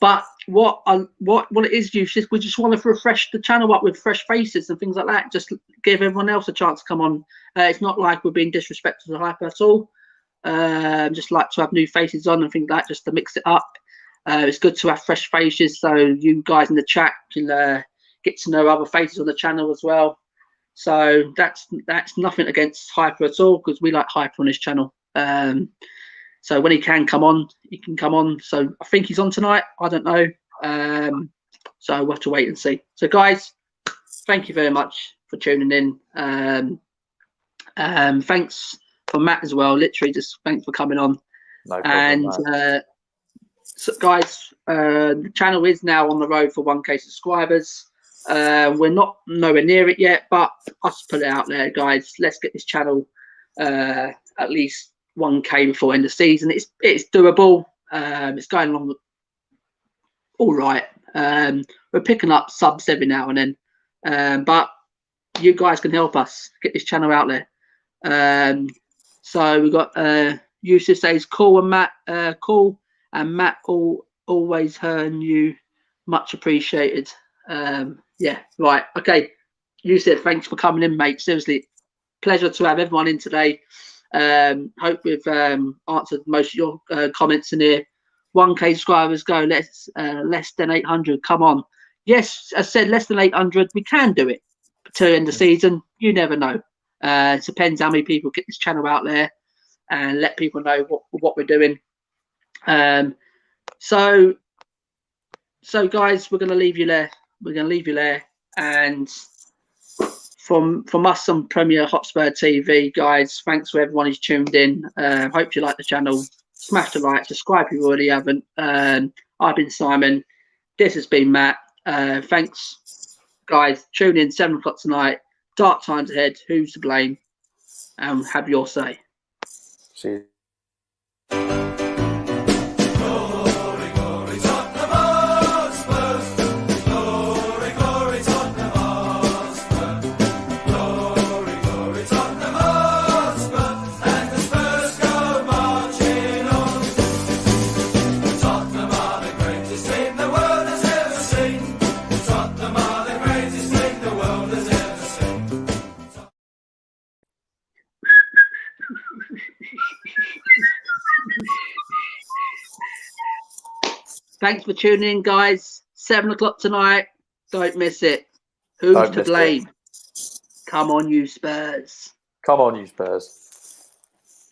But what it is, Yusuf, we just want to refresh the channel up with fresh faces and things like that. Just give everyone else a chance to come on. It's not like we're being disrespectful to Hyper at all. Just like to have new faces on and things like that, just to mix it up. It's good to have fresh faces, so you guys in the chat can get to know other faces on the channel as well. So that's nothing against Hyper at all, because we like Hyper on his channel. So when he can come on, he can come on. So I think he's on tonight. I don't know. So we'll have to wait and see. So guys, thank you very much for tuning in. Thanks for Matt as well. Literally, just thanks for coming on. No problem, and so guys, the channel is now on the road for 1K subscribers. We're not nowhere near it yet, but I'll just put it out there, guys. Let's get this channel at least 1K before end of season. It's doable. It's going along all right. We're picking up subs every now and then, but you guys can help us get this channel out there. So we've got Yusuf says cool and Matt cool, and Matt always heard you, much appreciated. Yeah, right, okay. Yusuf, thanks for coming in, mate. Seriously, pleasure to have everyone in today. Hope we've answered most of your comments in here. 1K subscribers go. Let's less than 800. Come on. Yes, I said less than 800. We can do it to end the season. You never know. It depends how many people get this channel out there and let people know what we're doing. So guys, we're gonna leave you there. And from us on Premier Hotspur TV, guys, thanks for everyone who's tuned in. Hope you like the channel. Smash the like, subscribe if you already haven't. I've been Simon. This has been Matt. Thanks, guys. Tune in 7 o'clock tonight. Dark times ahead. Who's to blame? And have your say. See you. Thanks for tuning in, guys. 7 o'clock tonight. Don't miss it. Who's to blame? Come on, you Spurs. Come on, you Spurs.